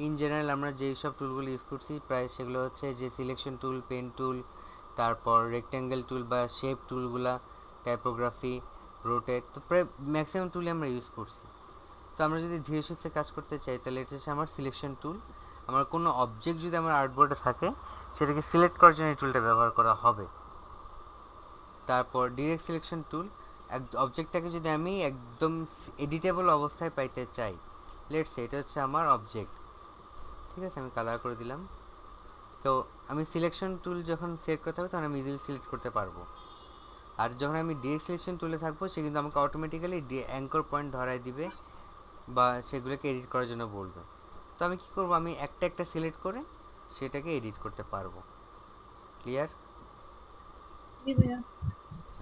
ইন জেনারেল আমরা যেই সব টুলগুলো ইউজ করছি প্রায় সেগুলো হচ্ছে যে সিলেকশন টুল, পেন টুল, তারপর রেক্ট্যাঙ্গেল টুল বা শেপ টুলগুলা, টাইপোগ্রাফি, রোটেট, তো প্রায় ম্যাক্সিমাম টুলই আমরা ইউজ করছি। তো আমরা যদি ধীরে সুস্থে কাজ করতে চাই তাহলে এটা হচ্ছে আমার সিলেকশন টুল। আমার কোনো অবজেক্ট যদি আমার আর্টবোর্ডে থাকে সেটাকে সিলেক্ট করার জন্য এই টুলটা ব্যবহার করা হবে। তারপর ডিরেক্ট সিলেকশন টুল, অবজেক্টটাকে যদি আমি একদম এডিটেবল অবস্থায় পাইতে চাই, লেটস সে এটা হচ্ছে আমার অবজেক্ট, ঠিক আছে, আমি কালার করে দিলাম। তো আমি সিলেকশন টুল যখন সিলেক্ট করতে হবে তখন আমি ইজিলি সিলেক্ট করতে পারবো। আর যখন আমি ডিরেক্ট সিলেকশন টুলে থাকবো সে কিন্তু আমাকে অটোমেটিক্যালি অ্যাঙ্কর পয়েন্ট ধরায় দিবে বা সেগুলোকে এডিট করার জন্য বলবে। তো আমি কি করব, আমি একটা একটা সিলেক্ট করে সেটাকে এডিট করতে পারবো। ক্লিয়ার? জি ভাইয়া।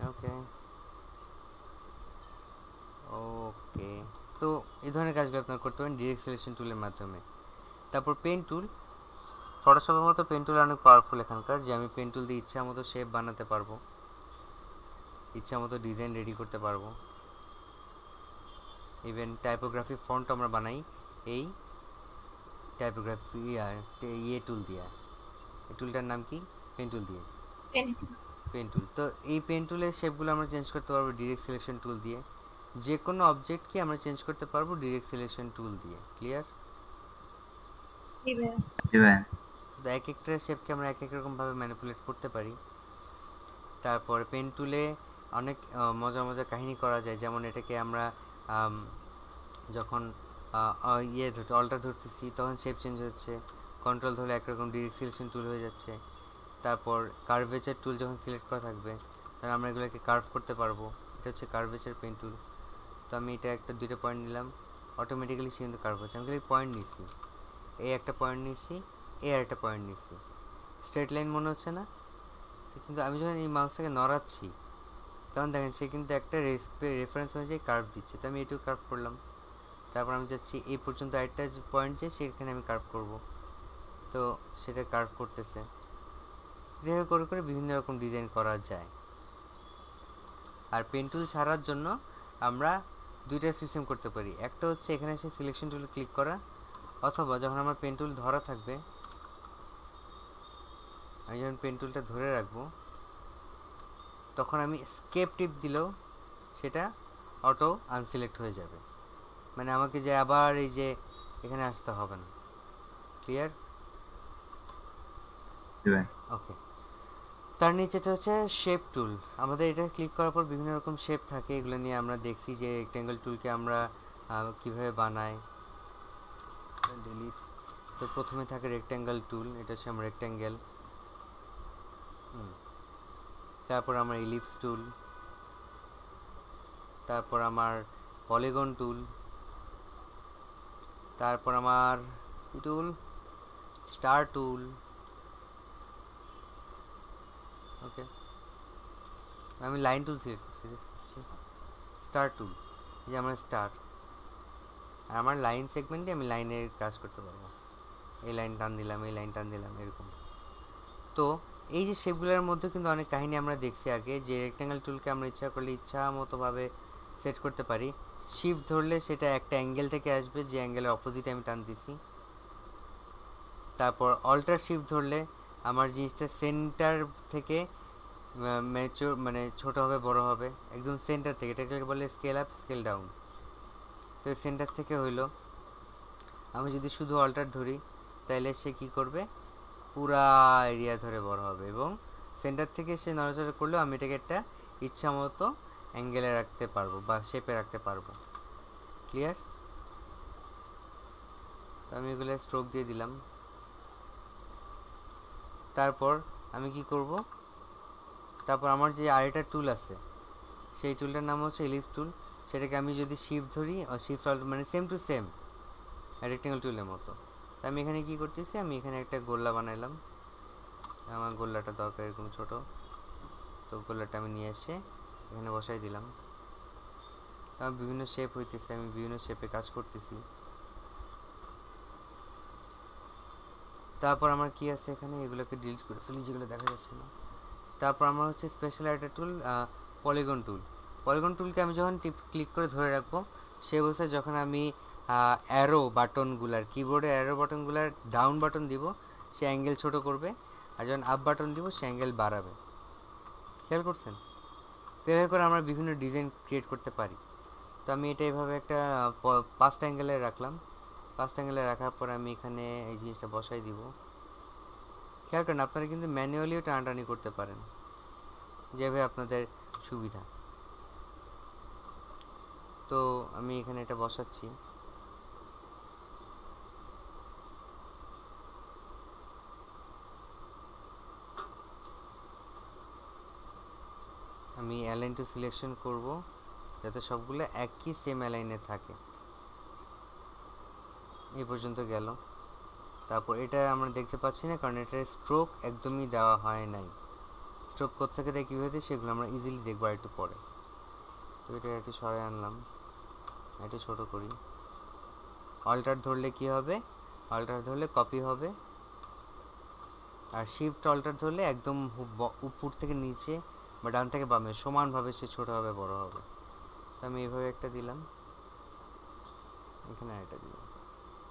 ওকে ওকে। তো এই ধরনের কাজগুলো আপনারা করতে পারেন ডিরেক্ট সিলেকশন টুলের মাধ্যমে। তারপর পেন টুল, ফটোশপের মতো পেন টুল অনেক পাওয়ারফুল এখানকার, যে আমি পেন টুল দিয়ে ইচ্ছা মতো শেপ বানাতে পারবো, ইচ্ছা মতো ডিজাইন রেডি করতে পারবো। ইভেন টাইপোগ্রাফি ফন্ট আমরা বানাই এই টাইপোগ্রাফি ইয়ে টুল দিয়ে। এই টুলটার নাম কি? পেন টুল দিয়ে। Pen tool. তো এই পেন টুলের শেপগুলো আমরা চেঞ্জ করতে পারবো ডিরেক্ট সিলেকশন টুল দিয়ে। যে কোনো অবজেক্টকে আমরা চেঞ্জ করতে পারবো ডিরেক্ট সিলেকশন টুল দিয়ে। ক্লিয়ার? জি ভাইয়া। তো এক একটা শেপকে আমরা এক এক রকমভাবে ম্যানিপুলেট করতে পারি। তারপর পেন টুলে অনেক মজার মজার কাহিনী করা যায়, যেমন এটাকে আমরা যখন অল্টার ধরতেছি তখন শেপ চেঞ্জ হচ্ছে, কন্ট্রোল ধরলে একরকম ডিরেক্ট সিলেকশন টুল হয়ে যাচ্ছে। তারপর কার্ভেচার টুল যখন সিলেক্ট করা থাকবে তখন আমরা এগুলোকে কার্ভ করতে পারবো, এটা হচ্ছে কার্ভেচার পেন টুল। তো আমি এটা একটা দুইটা পয়েন্ট নিলাম, অটোমেটিক্যালি সে কিন্তু কার্ভ হচ্ছে। আমি খালি পয়েন্ট নিচ্ছি, এই একটা পয়েন্ট নিচ্ছি, এই আর একটা পয়েন্ট নিচ্ছি, স্ট্রেট লাইন মনে হচ্ছে না? কিন্তু আমি যখন এই মাউসটাকে নড়াচ্ছি তখন দেখেন সে কিন্তু একটা রেফারেন্স অনুযায়ী কার্ভ দিচ্ছে, তো আমি এটুকু কার্ভ করলাম। তারপর আমি যাচ্ছি এই পর্যন্ত আরেকটা পয়েন্ট যে সেখানে আমি কার্ভ করব, তো সেটা কার্ভ করতেছে। এভাবে করে করে বিভিন্ন রকম ডিজাইন করা যায়। আর পেন টুল ছাড়ার জন্য আমরা দুইটা সিস্টেম করতে পারি। একটা হচ্ছে এখানে এসে সিলেকশন টুলে ক্লিক করা, অথবা যখন আমার পেন টুল ধরা থাকবে, আমি যখন পেন টুলটা ধরে রাখবো তখন আমি স্কেপ টিপ দিলেও সেটা অটো আনসিলেক্ট হয়ে যাবে, মানে আমাকে যে আবার এই যে এখানে আসতে হবে না। ক্লিয়ার? ওকে। তার নিচেটা হচ্ছে শেপ টুল। আমাদের এটা ক্লিক করার পর বিভিন্ন রকম শেপ থাকে, এগুলো নিয়ে আমরা দেখছি যে রেক্ট্যাঙ্গেল টুলকে আমরা কিভাবে বানাই। ডিলিট। তো প্রথমে থাকে রেক্ট্যাঙ্গেল টুল, এটা হচ্ছে আমার রেক্ট্যাঙ্গেল। তারপর আমার ইলিপস টুল, তারপর আমার পলিগন টুল, তারপর আমার কি টুল, স্টার টুল। ওকে, আমি লাইন টুল সিলেক্ট করছি, স্টার টুল, এই যে আমার স্টার। আর আমার লাইন সেগমেন্টে আমি লাইনের কাজ করতে পারবো, এই লাইন টান দিলাম, এই লাইন টান দিলাম, এরকম। তো এই যে শেপগুলোর মধ্যে কিন্তু অনেক কাহিনী আমরা দেখছি আগে, যে রেক্ট্যাঙ্গেল টুলকে আমরা ইচ্ছা করলে ইচ্ছা মতোভাবে সেট করতে পারি। শিফট ধরলে সেটা একটা অ্যাঙ্গেল থেকে আসবে, যে অ্যাঙ্গেলের অপোজিটে আমি টান দিছি। তারপর অল্টার শিফট ধরলে আমার জিনিসটা সেন্টার থেকে ম্যাচিওর মানে ছোট হবে বড় হবে, একদম সেন্টার থেকে, এটাকে বলে স্কেল আপ স্কেল ডাউন। তো সেন্টার থেকে হইলো, আমি যদি শুধু অল্টার ধরি তাহলে সে কি করবে, পুরা এরিয়া ধরে বড় হবে, এবং সেন্টার থেকে সে নড়াচড়া করলেও আমি এটাকে একটা ইচ্ছা মতো অ্যাঙ্গেলে রাখতে পারবো বা শেপে রাখতে পারবো। ক্লিয়ার? তো আমি এগুলো স্ট্রোক দিয়ে দিলাম। তারপর আমি কি করব, তারপর আমার যে আরেকটা টুল আছে সেই টুলটার নাম হচ্ছে ইলিপস টুল, সেটাকে আমি যদি শিফট ধরি, শিফট মানে সেম টু সেম রেক্ট্যাঙ্গেল টুলের মতো। তো আমি এখানে কি করতেছি, আমি এখানে একটা গোল্লা বানাইলাম, আমার গোল্লাটা দরকার এরকম ছোট, তো গোল্লাটা আমি নিয়ে এসে এখানে বসাই দিলাম। আমার বিভিন্ন শেপ হইতেছে, আমি বিভিন্ন শেপে কাজ করতেছি। তারপর আমার কি আছে এখানে, এগুলোকে ডিলিট করে ফেলি যেগুলো দেখা যাচ্ছে না। তারপর আমার হচ্ছে স্পেশাল একটা টুল, পলিগন টুল। পলিগন টুলকে আমি যখন ক্লিক করে ধরে রাখবো, সে অবস্থায় যখন আমি অ্যারো বাটনগুলার, কিবোর্ডে অ্যারো বাটনগুলার ডাউন বাটন দিব, সে অ্যাঙ্গেল ছোট করবে, আর যখন আপ বাটন দিব সে অ্যাঙ্গেল বাড়াবে। খেয়াল করছেন? তো এভাবে করে আমরা বিভিন্ন ডিজাইন ক্রিয়েট করতে পারি। তো আমি এটা এভাবে একটা 5টা অ্যাঙ্গেলে রাখলাম। 5টা অ্যাঙ্গেলে রাখার পর আমি এখানে এই জিনিসটা বসাই দিব। খেয়াল করেন, আপনারা কিন্তু ম্যানুয়ালিও টানাটানি করতে পারেন, যেভাবে আপনাদের সুবিধা। তো আমি এখানে এটা বসাচ্ছি। আমি অ্যালাইন টু সিলেকশন করব যাতে সবগুলো একই সেম অ্যালাইনে থাকে। এই পর্যন্ত গেল। তারপর এটা আমরা দেখতে পাচ্ছি না, কারণ এটার স্ট্রোক একদমই দেওয়া হয় নাই। স্ট্রোক কোত্থেকে দেয় কীভাবে, সেগুলো আমরা ইজিলি দেখবো একটু পরে। তো এটা একটু সরাই আনলাম, একটু ছোট করি। অল্টার ধরলে কি হবে, অল্টার ধরলে কপি হবে, আর শিফট অল্টার ধরলে একদম উপর থেকে নিচে বা ডান থেকে বামে সমানভাবে সে ছোট হবে বড় হবে। তো আমি এইভাবে একটা দিলাম, এখানে একটা দিলাম।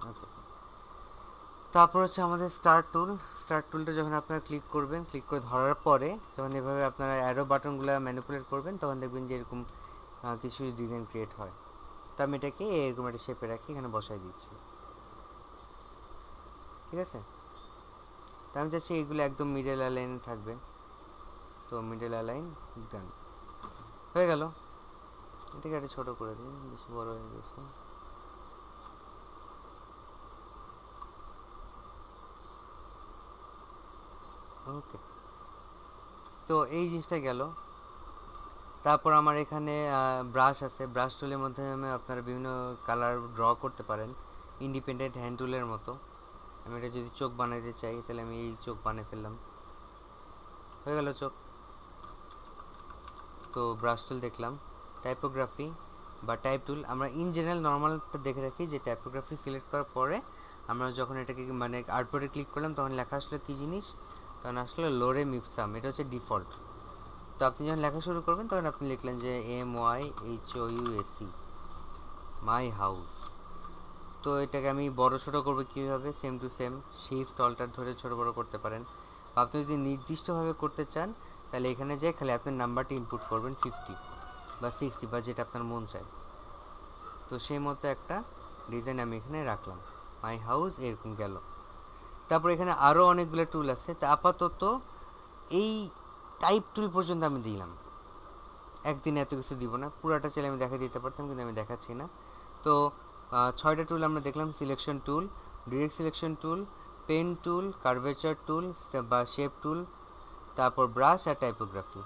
ওকে। তারপর হচ্ছে আমাদের স্টার্ট টুল। স্টার্ট টুলটা যখন আপনারা ক্লিক করবেন, ক্লিক করে ধরার পরে যখন এভাবে আপনারা অ্যারো বাটনগুলো ম্যানিপুলেট করবেন, তখন দেখবেন যে এরকম কিছু ডিজাইন ক্রিয়েট হয়। তো আমি এটাকে এরকম একটা শেপে রাখি, এখানে বসাই দিচ্ছি। ঠিক আছে? তো আমি চাচ্ছি এগুলো একদম মিডল অ্যালাইন থাকবে, তো মিডল অ্যালাইন ডান হয়ে গেল। এটাকে একটা ছোটো করে দিই, বেশি বড় হয়ে গেছে। ওকে, তো এই জিনিসটা গেল। তারপর আমার এখানে ব্রাশ আছে, ব্রাশ টুলের মাধ্যমে আপনারা বিভিন্ন কালার ড্র করতে পারেন, ইন্ডিপেন্ডেন্ট হ্যান্ড টুলের মতো। আমি এটা যদি চোখ বানাইতে চাই তাহলে আমি এই চোখ বানিয়ে ফেললাম, হয়ে গেল চোখ। তো ব্রাশ টুল দেখলাম, টাইপোগ্রাফি বা টাইপ টুল। আমরা ইন জেনারেল নর্মালটা দেখে রাখি যে টাইপোগ্রাফি সিলেক্ট করার পরে আমরা যখন এটাকে মানে আর্টবোর্ডে ক্লিক করলাম তখন লেখা আসলো কী জিনিস, তখন আসলো লোরে মিপসাম, এটা হচ্ছে ডিফল্ট। তো আপনি যখন লেখা শুরু করবেন তখন আপনি লিখলেন যে MYHOUSE, মাই হাউস। তো এটাকে আমি বড় ছোটো করবো কীভাবে, same to same shift alter ধরে ছোটো বড়ো করতে পারেন। বা আপনি যদি নির্দিষ্টভাবে করতে চান তাহলে এখানে যেয়ে খালি আপনার নাম্বারটি ইনপুট করবেন 50 বা 60 বা যেটা আপনার মন চায়। তো সেই মতো একটা ডিজাইন আমি এখানে রাখলাম, মাই হাউস এরকম গেল। তারপর এখানে আরও অনেকগুলো টুল আছে, তা আপাতত এই টাইপ টুল পর্যন্ত আমি দিলাম। একদিনে এত কিছু দিব না, পুরাটা চাইলে আমি দেখা দিতে পারতাম কিন্তু আমি দেখাচ্ছি না। তো 6টা টুল আমরা দেখলাম, selection tool, direct selection tool, pen tool, curvature tool বা শেপ টুল, তারপর ব্রাশ আর টাইপোগ্রাফি।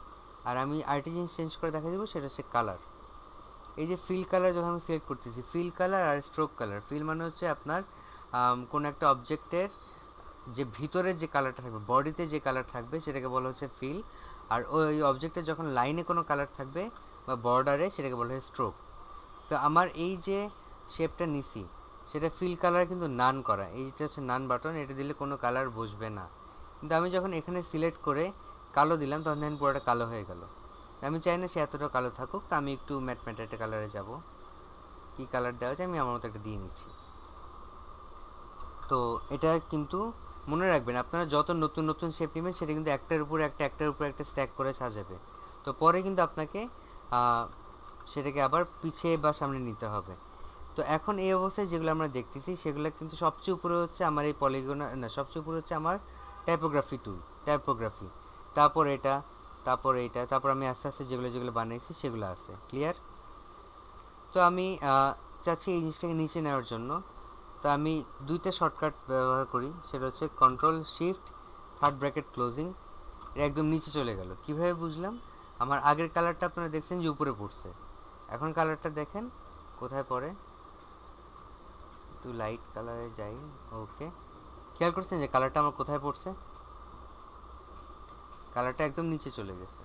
আর আমি আরেকটি জিনিস চেঞ্জ করে দেখা দেবো, সেটা হচ্ছে কালার। এই যে ফিল কালার যখন আমি সিলেক্ট করতেছি, ফিল কালার আর স্ট্রোক কালার। ফিল মানে হচ্ছে আপনার কোনো একটা অবজেক্টের যে ভিতরের যে কালারটা থাকবে, বডিতে যে কালার থাকবে সেটাকে বলা হচ্ছে ফিল। আর ওই অবজেক্টের যখন লাইনে কোনো কালার থাকবে বা বর্ডারে সেটাকে বলা হয় স্ট্রোক। তো আমার এই যে শেপটা নিছি সেটা ফিল কালার কিন্তু নান করা, এইটা হচ্ছে নান বাটন, এটা দিলে কোনো কালার বসবে না। কিন্তু আমি যখন এখানে সিলেক্ট করে কালো দিলাম তখন দেখেন পুরোটা কালো হয়ে গেল। আমি চাই না সে এতটা কালো থাকুক, তো আমি একটু ম্যাট ম্যাট একটা কালারে যাব। কী কালার দেওয়া যায় আমি আমার মতো একটা দিয়ে নিচ্ছি। তো এটা কিন্তু মনে রাখবেন, আপনারা যত নতুন নতুন শেপ নেবেন সেটা কিন্তু একটার উপর একটা স্ট্যাক করে সাজাবে। তো পরে কিন্তু আপনাকে সেটাকে আবার পিছিয়ে বা সামনে নিতে হবে। তো এখন এই অবস্থায় যেগুলো আমরা দেখতেছি সেগুলো কিন্তু সবচেয়ে উপরে হচ্ছে আমার এই পলিগন, না সবচেয়ে উপরে হচ্ছে আমার টাইপোগ্রাফি টুল, টাইপোগ্রাফি। তারপর এটা, তারপর এইটা, তারপর আমি আস্তে আস্তে যেগুলো যেগুলো বানাইছি সেগুলো আছে। ক্লিয়ার? তো আমি চাচ্ছি এই জিনিসটাকে নিচে নেওয়ার জন্য। তো আমি দুইটা শর্টকাট ব্যবহার করি, সেটা হচ্ছে control shift third bracket closing, এটা একদম নিচে চলে গেল। কিভাবে বুঝলাম? আমার আগের কালারটা আপনারা দেখছেন যে উপরে পড়ছে, এখন কালারটা দেখেন কোথায় পড়ে। একটু লাইট কালারে যাই। ওকে, খেয়াল করছেন যে কালারটা আমার কোথায় পড়ছে? কালারটা একদম নিচে চলে গেছে।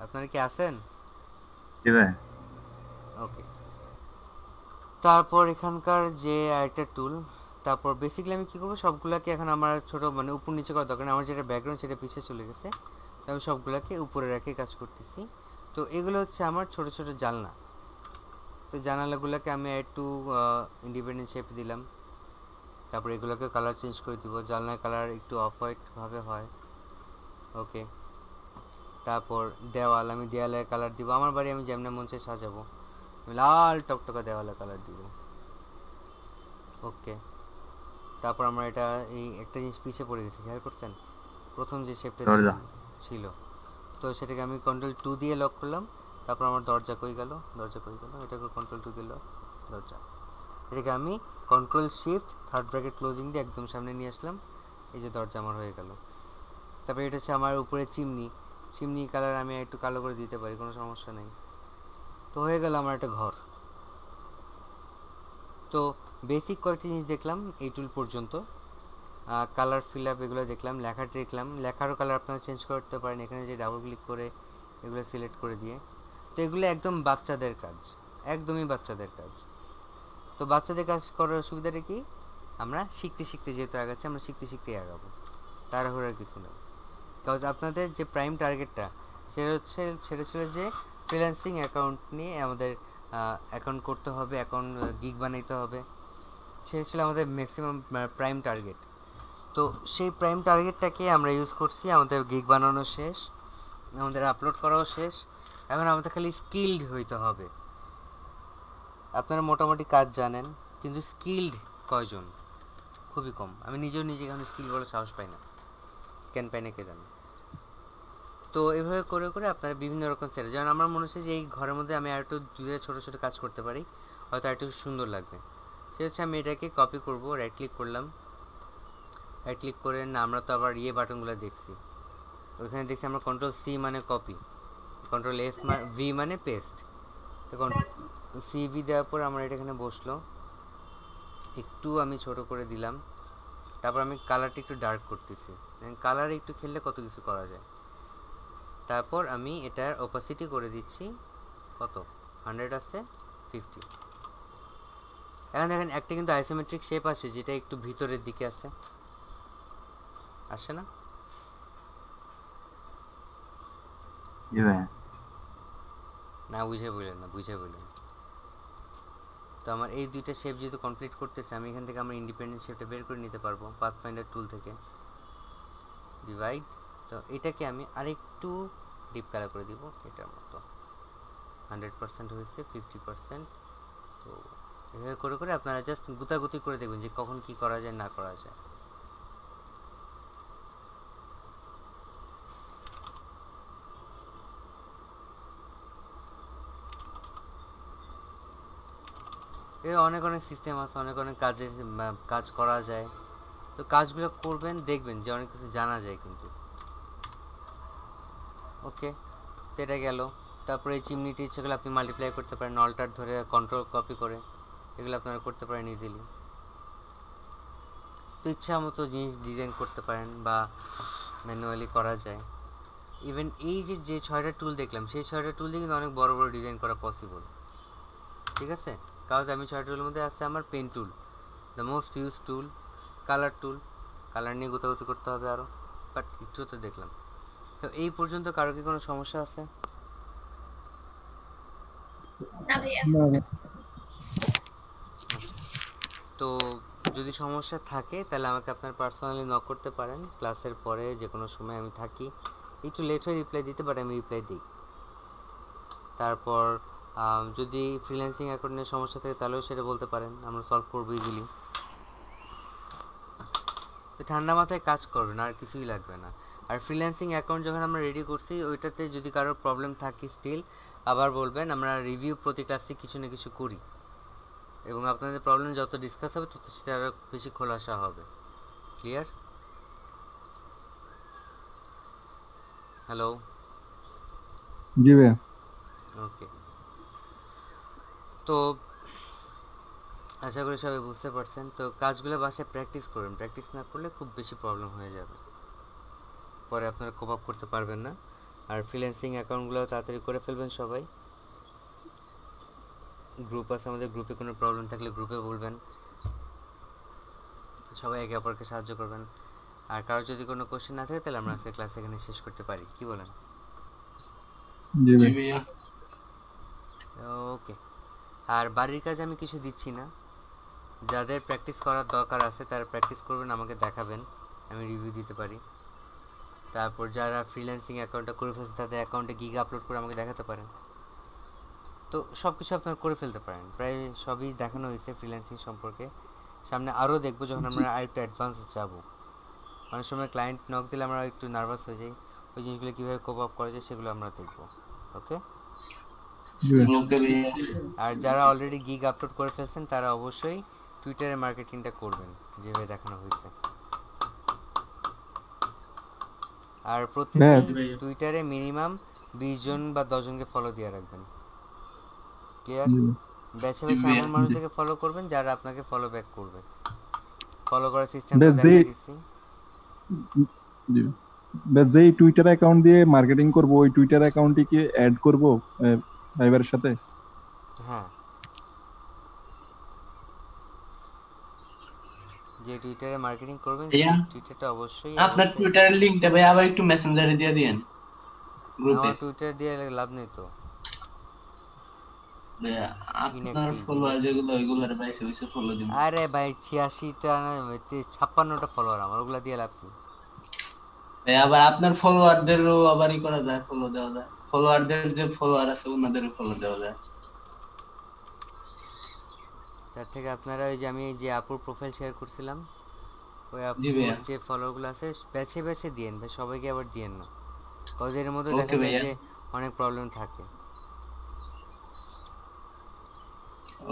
আপনারা কি আছেন? ওকে। তারপর এখানকার যে আরেকটা টুল, তারপর বেসিক্যালি আমি কী করবো, সবগুলোকে এখন আমার ছোটো মানে উপর নিচে করা দরকার, আমার যেটা ব্যাকগ্রাউন্ড সেটা পিছিয়ে চলে গেছে, তো আমি সবগুলোকে উপরে রেখে কাজ করতেছি। তো এগুলো হচ্ছে আমার ছোটো ছোটো জানলা। তো জানালাগুলোকে আমি একটু ইন্ডিপেন্ডেন্ট শেপ দিলাম। তারপর এগুলোকে কালার চেঞ্জ করে দিব, জানলার কালার একটু অফ হোয়াইট ভাবে হয়। ওকে। তারপর দেওয়াল, আমি দেওয়ালের কালার দিব, আমার বাড়ি আমি যেমন মন চাই সাজাবো, আমি লাল টকটকা দেওয়ালের কালার দিব। ওকে। তারপর আমরা এটা এই একটা জিনিস পিছিয়ে পড়ে গেছি, খেয়াল করছেন? প্রথম যে শেপটা ছিল, তো সেটাকে আমি কন্ট্রোল 2 দিয়ে লক করলাম। তারপর আমার দরজা কই গেল, এটাকে কন্ট্রোল 2 দিল, দরজা। এটাকে আমি control shift third bracket closing দিয়ে একদম সামনে নিয়ে আসলাম, এই যে দরজা আমার হয়ে গেল। তারপর এটা হচ্ছে আমার উপরে চিমনি কালার আমি একটু কালো করে দিতে পারি, কোনো সমস্যা নেই। তো হয়ে গেল আমার একটা ঘর। তো বেসিক কয়েকটি জিনিস দেখলাম এই টুল পর্যন্ত, কালার ফিল আপ এগুলো দেখলাম, লেখাটা দেখলাম, লেখারও কালার আপনারা চেঞ্জ করতে পারেন এখানে যে ডাবল ক্লিক করে এগুলো সিলেক্ট করে দিয়ে। তো এগুলো একদম বাচ্চাদের কাজ, একদমই বাচ্চাদের কাজ। তো বাচ্চাদের কাজ করার সুবিধাটা কি, আমরা শিখতে শিখতে যেহেতু আগাচ্ছি, আমরা শিখতে শিখতেই আগাবো, তাড়াহুড়ার কিছু নেই। কারণ আপনাদের যে প্রাইম টার্গেটটা সেটা ছিল যে ফ্রিল্যান্সিং অ্যাকাউন্ট নিয়ে আমাদের অ্যাকাউন্ট করতে হবে, অ্যাকাউন্ট গিগ বানাইতে হবে, সেটা ছিল আমাদের ম্যাক্সিমাম প্রাইম টার্গেট। তো সেই প্রাইম টার্গেটটাকে আমরা ইউজ করছি, আমাদের গিগ বানানো শেষ, আমাদের আপলোড করাও শেষ, এখন আমাদের খালি স্কিলড হইতে হবে। আপনারা মোটামুটি কাজ জানেন, কিন্তু স্কিলড কয়জন? খুবই কম। আমি নিজেও নিজেকে এখন স্কিল বলে সাহস পাই না, কেন পাই না কে জানে। তো এভাবে করে করে আপনারা বিভিন্ন রকম সেট, যেমন আমার মনে হচ্ছে যে এই ঘরের মধ্যে আমি আর একটু দুটো ছোটো ছোটো কাজ করতে পারি, হয়তো আর একটু সুন্দর লাগবে। সে হচ্ছে আমি এটাকে কপি করব, রাইট ক্লিক করলাম, রাইট ক্লিক করে না আমরা তো আবার বাটনগুলো দেখছি, ওইখানে দেখছি আমরা কন্ট্রোল সি মানে কপি, কন্ট্রোল এফ ভি মানে পেস্ট। তো সি ভি দেওয়ার পর আমার এটা এখানে বসলো, একটু আমি ছোট করে দিলাম। তারপর আমি কালারটা একটু ডার্ক করতেছি, কালার একটু খেললে কত কিছু করা যায়। তারপর আমি এটার ওপাসিটি করে দিচ্ছি কত 100 আছে 50। এখন দেখেন একটা কিন্তু আইসোমেট্রিক শেপ আসে যেটা একটু ভিতরের দিকে আছে, আসে না? জি ভাইয়া। না বুঝে বললেন না, বুঝে বললেন। তো আমার এই দুইটা শেপ যেহেতু কমপ্লিট করতেছে, আমি এখান থেকে আমার ইন্ডিপেন্ডেন্ট শেপটা বের করে নিতে পারবো পাথফাইন্ডার টুল থেকে, ডিভাইড। তো এটাকে আমি আরেকটু ডিপ কালার করে দিব, এটার মতো 100% হয়েছে 50%। তো এভাবে করে করে আপনারা জাস্ট গুতাগুতি করে দেখবেন যে কখন কি করা যায় না করা যায়। এর অনেক অনেক সিস্টেম আছে, অনেক অনেক কাজ করা যায়। তো কাজগুলো করবেন, দেখবেন যে অনেক কিছু জানা যায় কিন্তু। ওকে, তো এটা গেল। তারপরে এই চিমনিটি ইচ্ছেগুলো আপনি মাল্টিপ্লাই করতে পারেন, অল্টার ধরে কন্ট্রোল কপি করে, এগুলো আপনারা করতে পারেন ইজিলি। তো ইচ্ছা মতো জিনিস ডিজাইন করতে পারেন বা ম্যানুয়ালি করা যায়। ইভেন এই যে 6টা টুল দেখলাম, সেই 6টা টুল দিয়ে কিন্তু অনেক বড় বড় ডিজাইন করা পসিবল। ঠিক আছে, কারণ আমি 6টা টুলের মধ্যে আছে আমার pen tool, the most use tool, colour tool, colour নিয়ে গোতাগুতি করতে হবে আরও, বাট একটু তো দেখলাম। তো এই পর্যন্ত কারো কি কোনো সমস্যা আছে? না ভাইয়া। আচ্ছা, তো যদি সমস্যা থাকে তাহলে আমাকে আপনার পার্সোনালি নক করতে পারেন ক্লাসের পরে, যে কোনো সময় আমি থাকি, একটু লেট হয়ে রিপ্লাই দিতে পারে, আমি রিপ্লাই দিই। তারপর যদি ফ্রিল্যান্সিং অ্যাকাউন্টের সমস্যা থাকে তাহলেও সেটা বলতে পারেন, আমরা সলভ করবো ইজিলি। তো ঠান্ডা মাথায় কাজ করবেন, আর কিছুই লাগবে না। আর ফ্রিল্যান্সিং অ্যাকাউন্ট যখন আমরা রেডি করছি, ওইটাতে যদি কারোর প্রবলেম থাকে স্টিল আবার বলবেন, আমরা রিভিউ প্রতি ক্লাসে কিছু না কিছু করি, এবং আপনাদের প্রবলেম যত ডিসকাস হবে তত সেটা আরও বেশি খোলাসা হবে। ক্লিয়ার? হ্যালো? জি ভাইয়া। ওকে, তো আশা করি সবাই বুঝতে পারছেন। তো কাজগুলো বাসায় প্র্যাকটিস করবেন, প্র্যাকটিস না করলে খুব বেশি প্রবলেম হয়ে যাবে, পরে আপনারা কোপ আপ করতে পারবেন না। আর ফ্রিল্যান্সিং অ্যাকাউন্টগুলো তাড়াতাড়ি করে ফেলবেন সবাই। গ্রুপ আছে আমাদের, গ্রুপে কোনো প্রবলেম থাকলে গ্রুপে বলবেন, সবাই একে অপরকে সাহায্য করবেন। আর কারো যদি কোনো কোশ্চেন না থাকে তাহলে আমরা আজকে ক্লাস এখানে শেষ করতে পারি, কি বলেন? জি জি ভাইয়া। ভাইয়া। ওকে, আর বাড়ির কাজ আমি কিছু দিচ্ছি না, যাদের প্র্যাকটিস করার দরকার আছে তারা প্র্যাকটিস করবেন, আমাকে দেখাবেন, আমি রিভিউ দিতে পারি। তারপর যারা ফ্রিল্যান্সিং অ্যাকাউন্টটা করে ফেলছে তাদের অ্যাকাউন্টে গিগ আপলোড করে আমাকে দেখাতে পারেন। তো সব কিছু আপনারা করে ফেলতে পারেন, প্রায় সবই দেখানো হয়েছে ফ্রিল্যান্সিং সম্পর্কে। সামনে আরও দেখবো যখন আমরা আরেকটু অ্যাডভান্স যাবো। অনেক সময় ক্লায়েন্ট নক দিলে আমরা একটু নার্ভাস হয়ে যাই, ওই জিনিসগুলো কীভাবে কোপ আপ করা যায় সেগুলো আমরা দেখবো। ওকে, জি ভাইয়া। ওকে ভাইয়া। আর যারা অলরেডি গিগ আপলোড করে ফেলছেন তারা অবশ্যই টুইটারে মার্কেটিংটা করবেন যেভাবে দেখানো হয়েছে। আর প্রত্যেকদিন টুইটারে মিনিমাম 20 জন বা 10 জনকে ফলো দিয়ে রাখবেন। ক্লিয়ার? জি বেছে বেছে ভাইয়া। এমন মানুষদেরকে ফলো করবেন যারা আপনাকে ফলো ব্যাক করবে। ফলো করার ভাইয়া, সিস্টেমটা দেখিয়ে দিচ্ছি। জি ভাইয়া, যেই টুইটার অ্যাকাউন্ট দিয়ে মার্কেটিং করব ওই টুইটার অ্যাকাউন্টে কি অ্যাড করব ফাইবারের সাথে? হ্যাঁ, যে টুইটারে মার্কেটিং করবেন ভাইয়া, সেই টুইটারটা অবশ্যই আপনার টুইটারের লিংকটা ভাই আবার একটু মেসেঞ্জারে দিয়ে দিয়েন গ্রুপে। আমার টুইটার দিয়ে লাভ নেই তো, ভাইয়া আপনার Inactive, ফলোয়ার যেগুলো ওইগুলোর বাইসে বাইসে ফলো দিন। আরে ভাই 86টা না 56টা ফলোয়ার আমার, ওগুলা দিয়ে লাভ কি? ভাই আবার আপনার ফলোয়ারদেরও আবার ই করা যায়, ফলো দেওয়া যায়, ফলোয়ারদের যে ফলোয়ার আছে ওনাদেরও ফলো দেওয়া যায়। তার থেকে আপনারা ওই যে আমি যে আপুর প্রোফাইল শেয়ার করছিলাম, ওই জি আপুর ভাইয়া। যে ফলোগুলো আছে বেছে বেছে দিয়েন ভাই, সবাইকে আবার দিয়েন না, কজ এর মধ্যে ওকে দেখা যায় ভাইয়া। যে অনেক প্রবলেম থাকে।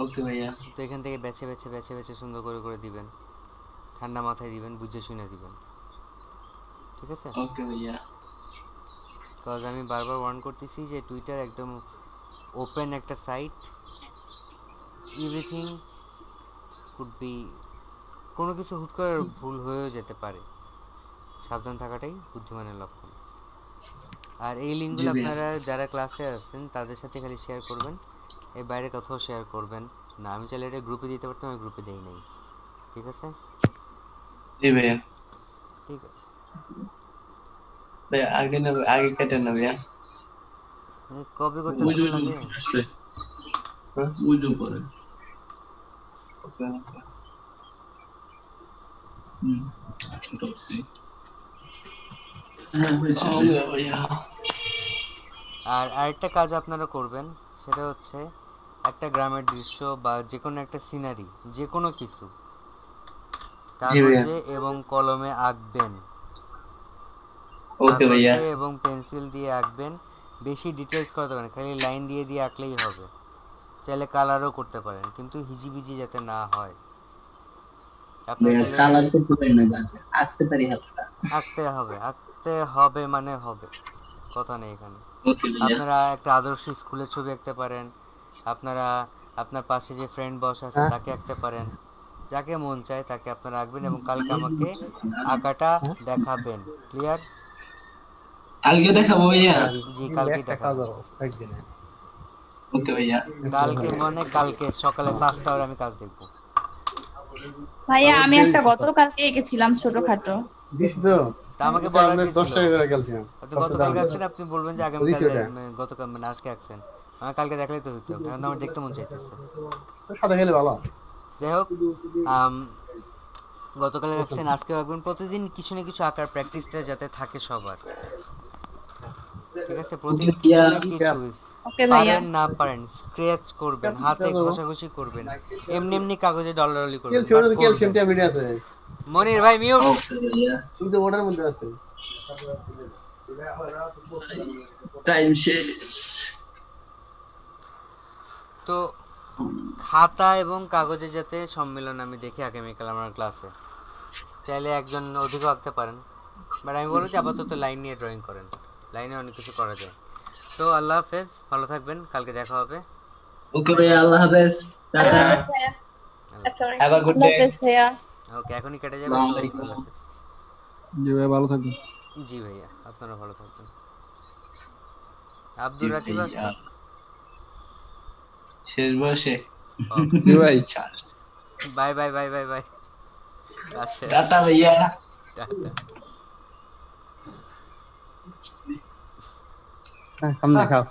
ওকে ভাইয়া। তো এখান থেকে বেছে বেছে বেছে বেছে সুন্দর করে করে দিবেন, ঠান্ডা মাথায় দিবেন, বুঝে শুনে দিবেন, ঠিক আছে? ওকে ভাইয়া। কজ আমি বারবার ওয়ার্ন করতেছি যে টুইটার একদম ওপেন একটা সাইট, এভরিথিং কুড বি, কোনো কিছু হুট করে ভুল হয়েও যেতে পারে, সাবধান থাকাটাই বুদ্ধিমানের লক্ষণ। আর এই লিঙ্কগুলো আপনারা যারা ক্লাসে আছেন তাদের সাথে খালি শেয়ার করবেন, এর বাইরে কোথাও শেয়ার করবেন না। আমি চাইলে এটা গ্রুপে দিতে পারতাম, আমি গ্রুপে দেই নাই। ঠিক আছে? জি ভাইয়া। ঠিক আছে ভাইয়া আগে কেটে না ভাইয়া। কপি করতে কত লাগে? বুঝো পরে। আর আরেকটা কাজ আপনারা করবেন, সেটা হচ্ছে একটা গ্রামের দৃশ্য বা যে কোনো একটা সিনারি, যে কোনো কিছু কাগজে এবং কলমে আঁকবেন। ওকে ভাইয়া। কাগজে এবং পেন্সিল দিয়ে আঁকবেন, বেশি ডিটেলস করতে পারেন, খালি লাইন দিয়ে দিয়ে আঁকলেই হবে। চাইলে কালারও করতে পারেন, কিন্তু হিজিবিজি যাতে না হয়। কালার করতে পারি না, আঁকতে পারি হালকা। আঁকতে হবে মানে হবে, কথা নেই এখানে। আপনারা একটা আদর্শ স্কুলের ছবি আঁকতে পারেন, আপনারা আপনার পাশে যে ফ্রেন্ড বস আছে তাকে আঁকতে পারেন, যাকে মন চায় তাকে আপনারা আঁকবেন এবং কালকে আমাকে আঁকাটা দেখাবেন। ক্লিয়ার? কালকে দেখাবো ভাইয়া? জি কালকে দেখাবো। ওকে ভাইয়া। কালকে মানে কালকে সকালে 5টা আওয়ারে আমি কাজ দেখব। ভাইয়া আমি একটা গতকালকে এঁকেছিলাম ছোটখাটো। তা আমাকে বলার কি 10 ছিল? টাকা করে গেলছিলাম। আপনি গতকালকে আসছেন, আপনি বলবেন যে আগামীকাল, গতকাল মানে আজকে আসছেন। আমার কালকে দেখলেই তো হতো, এখন আমার দেখতে মন চাইতেছে। সাদা খেলে ভালো। যাই হোক, গতকালে রাখছেন, আজকে রাখবেন। প্রতিদিন কিছু না কিছু আঁকার প্র্যাকটিসটা যাতে থাকে সবার। ঠিক আছে? প্রতিদিন কিছু না কিছু, ওকে ভাইয়া। পারেন না পারেন স্ক্র্যাচ করবেন, হাতে ঘষাঘষি করবেন, এমনি এমনি কাগজে ডলারলি করবেন। ক্যালসিয়াম ট্যাবলেট আছে। মনির ভাই মিউট। ওকে ভাইয়া। কিন্তু ওটার মধ্যে আছে। টাইম শেষ। তো খাতা এবং কাগজে যাতে সম্মেলন আমি দেখি আগামীকাল আমার ক্লাসে। চাইলে একজন অধিকও আঁকতে পারেন, বাট আমি বলবো যে আপাতত লাইন নিয়ে ড্রয়িং করেন, লাইনে অনেক কিছু করা যায়। তো আল্লাহ হাফেজ, ভালো থাকবেন, কালকে দেখা হবে। ওকে ভাইয়া, আল্লাহ হাফেজ, tata, have a good day. ভাইয়া। ওকে, এখনই কেটে যাবে। আল্লাহ হাফেজ। জি ভাই, ভালো থাকবেন। জি ভাইয়া, আপনারা ভালো থাকবেন। আব্দুর রাকিব আসবে শেষ বয়সে। জি ভাই, bye bye bye bye bye. আচ্ছা, টাটা ভাইয়া। টাটা। সামনে খাও।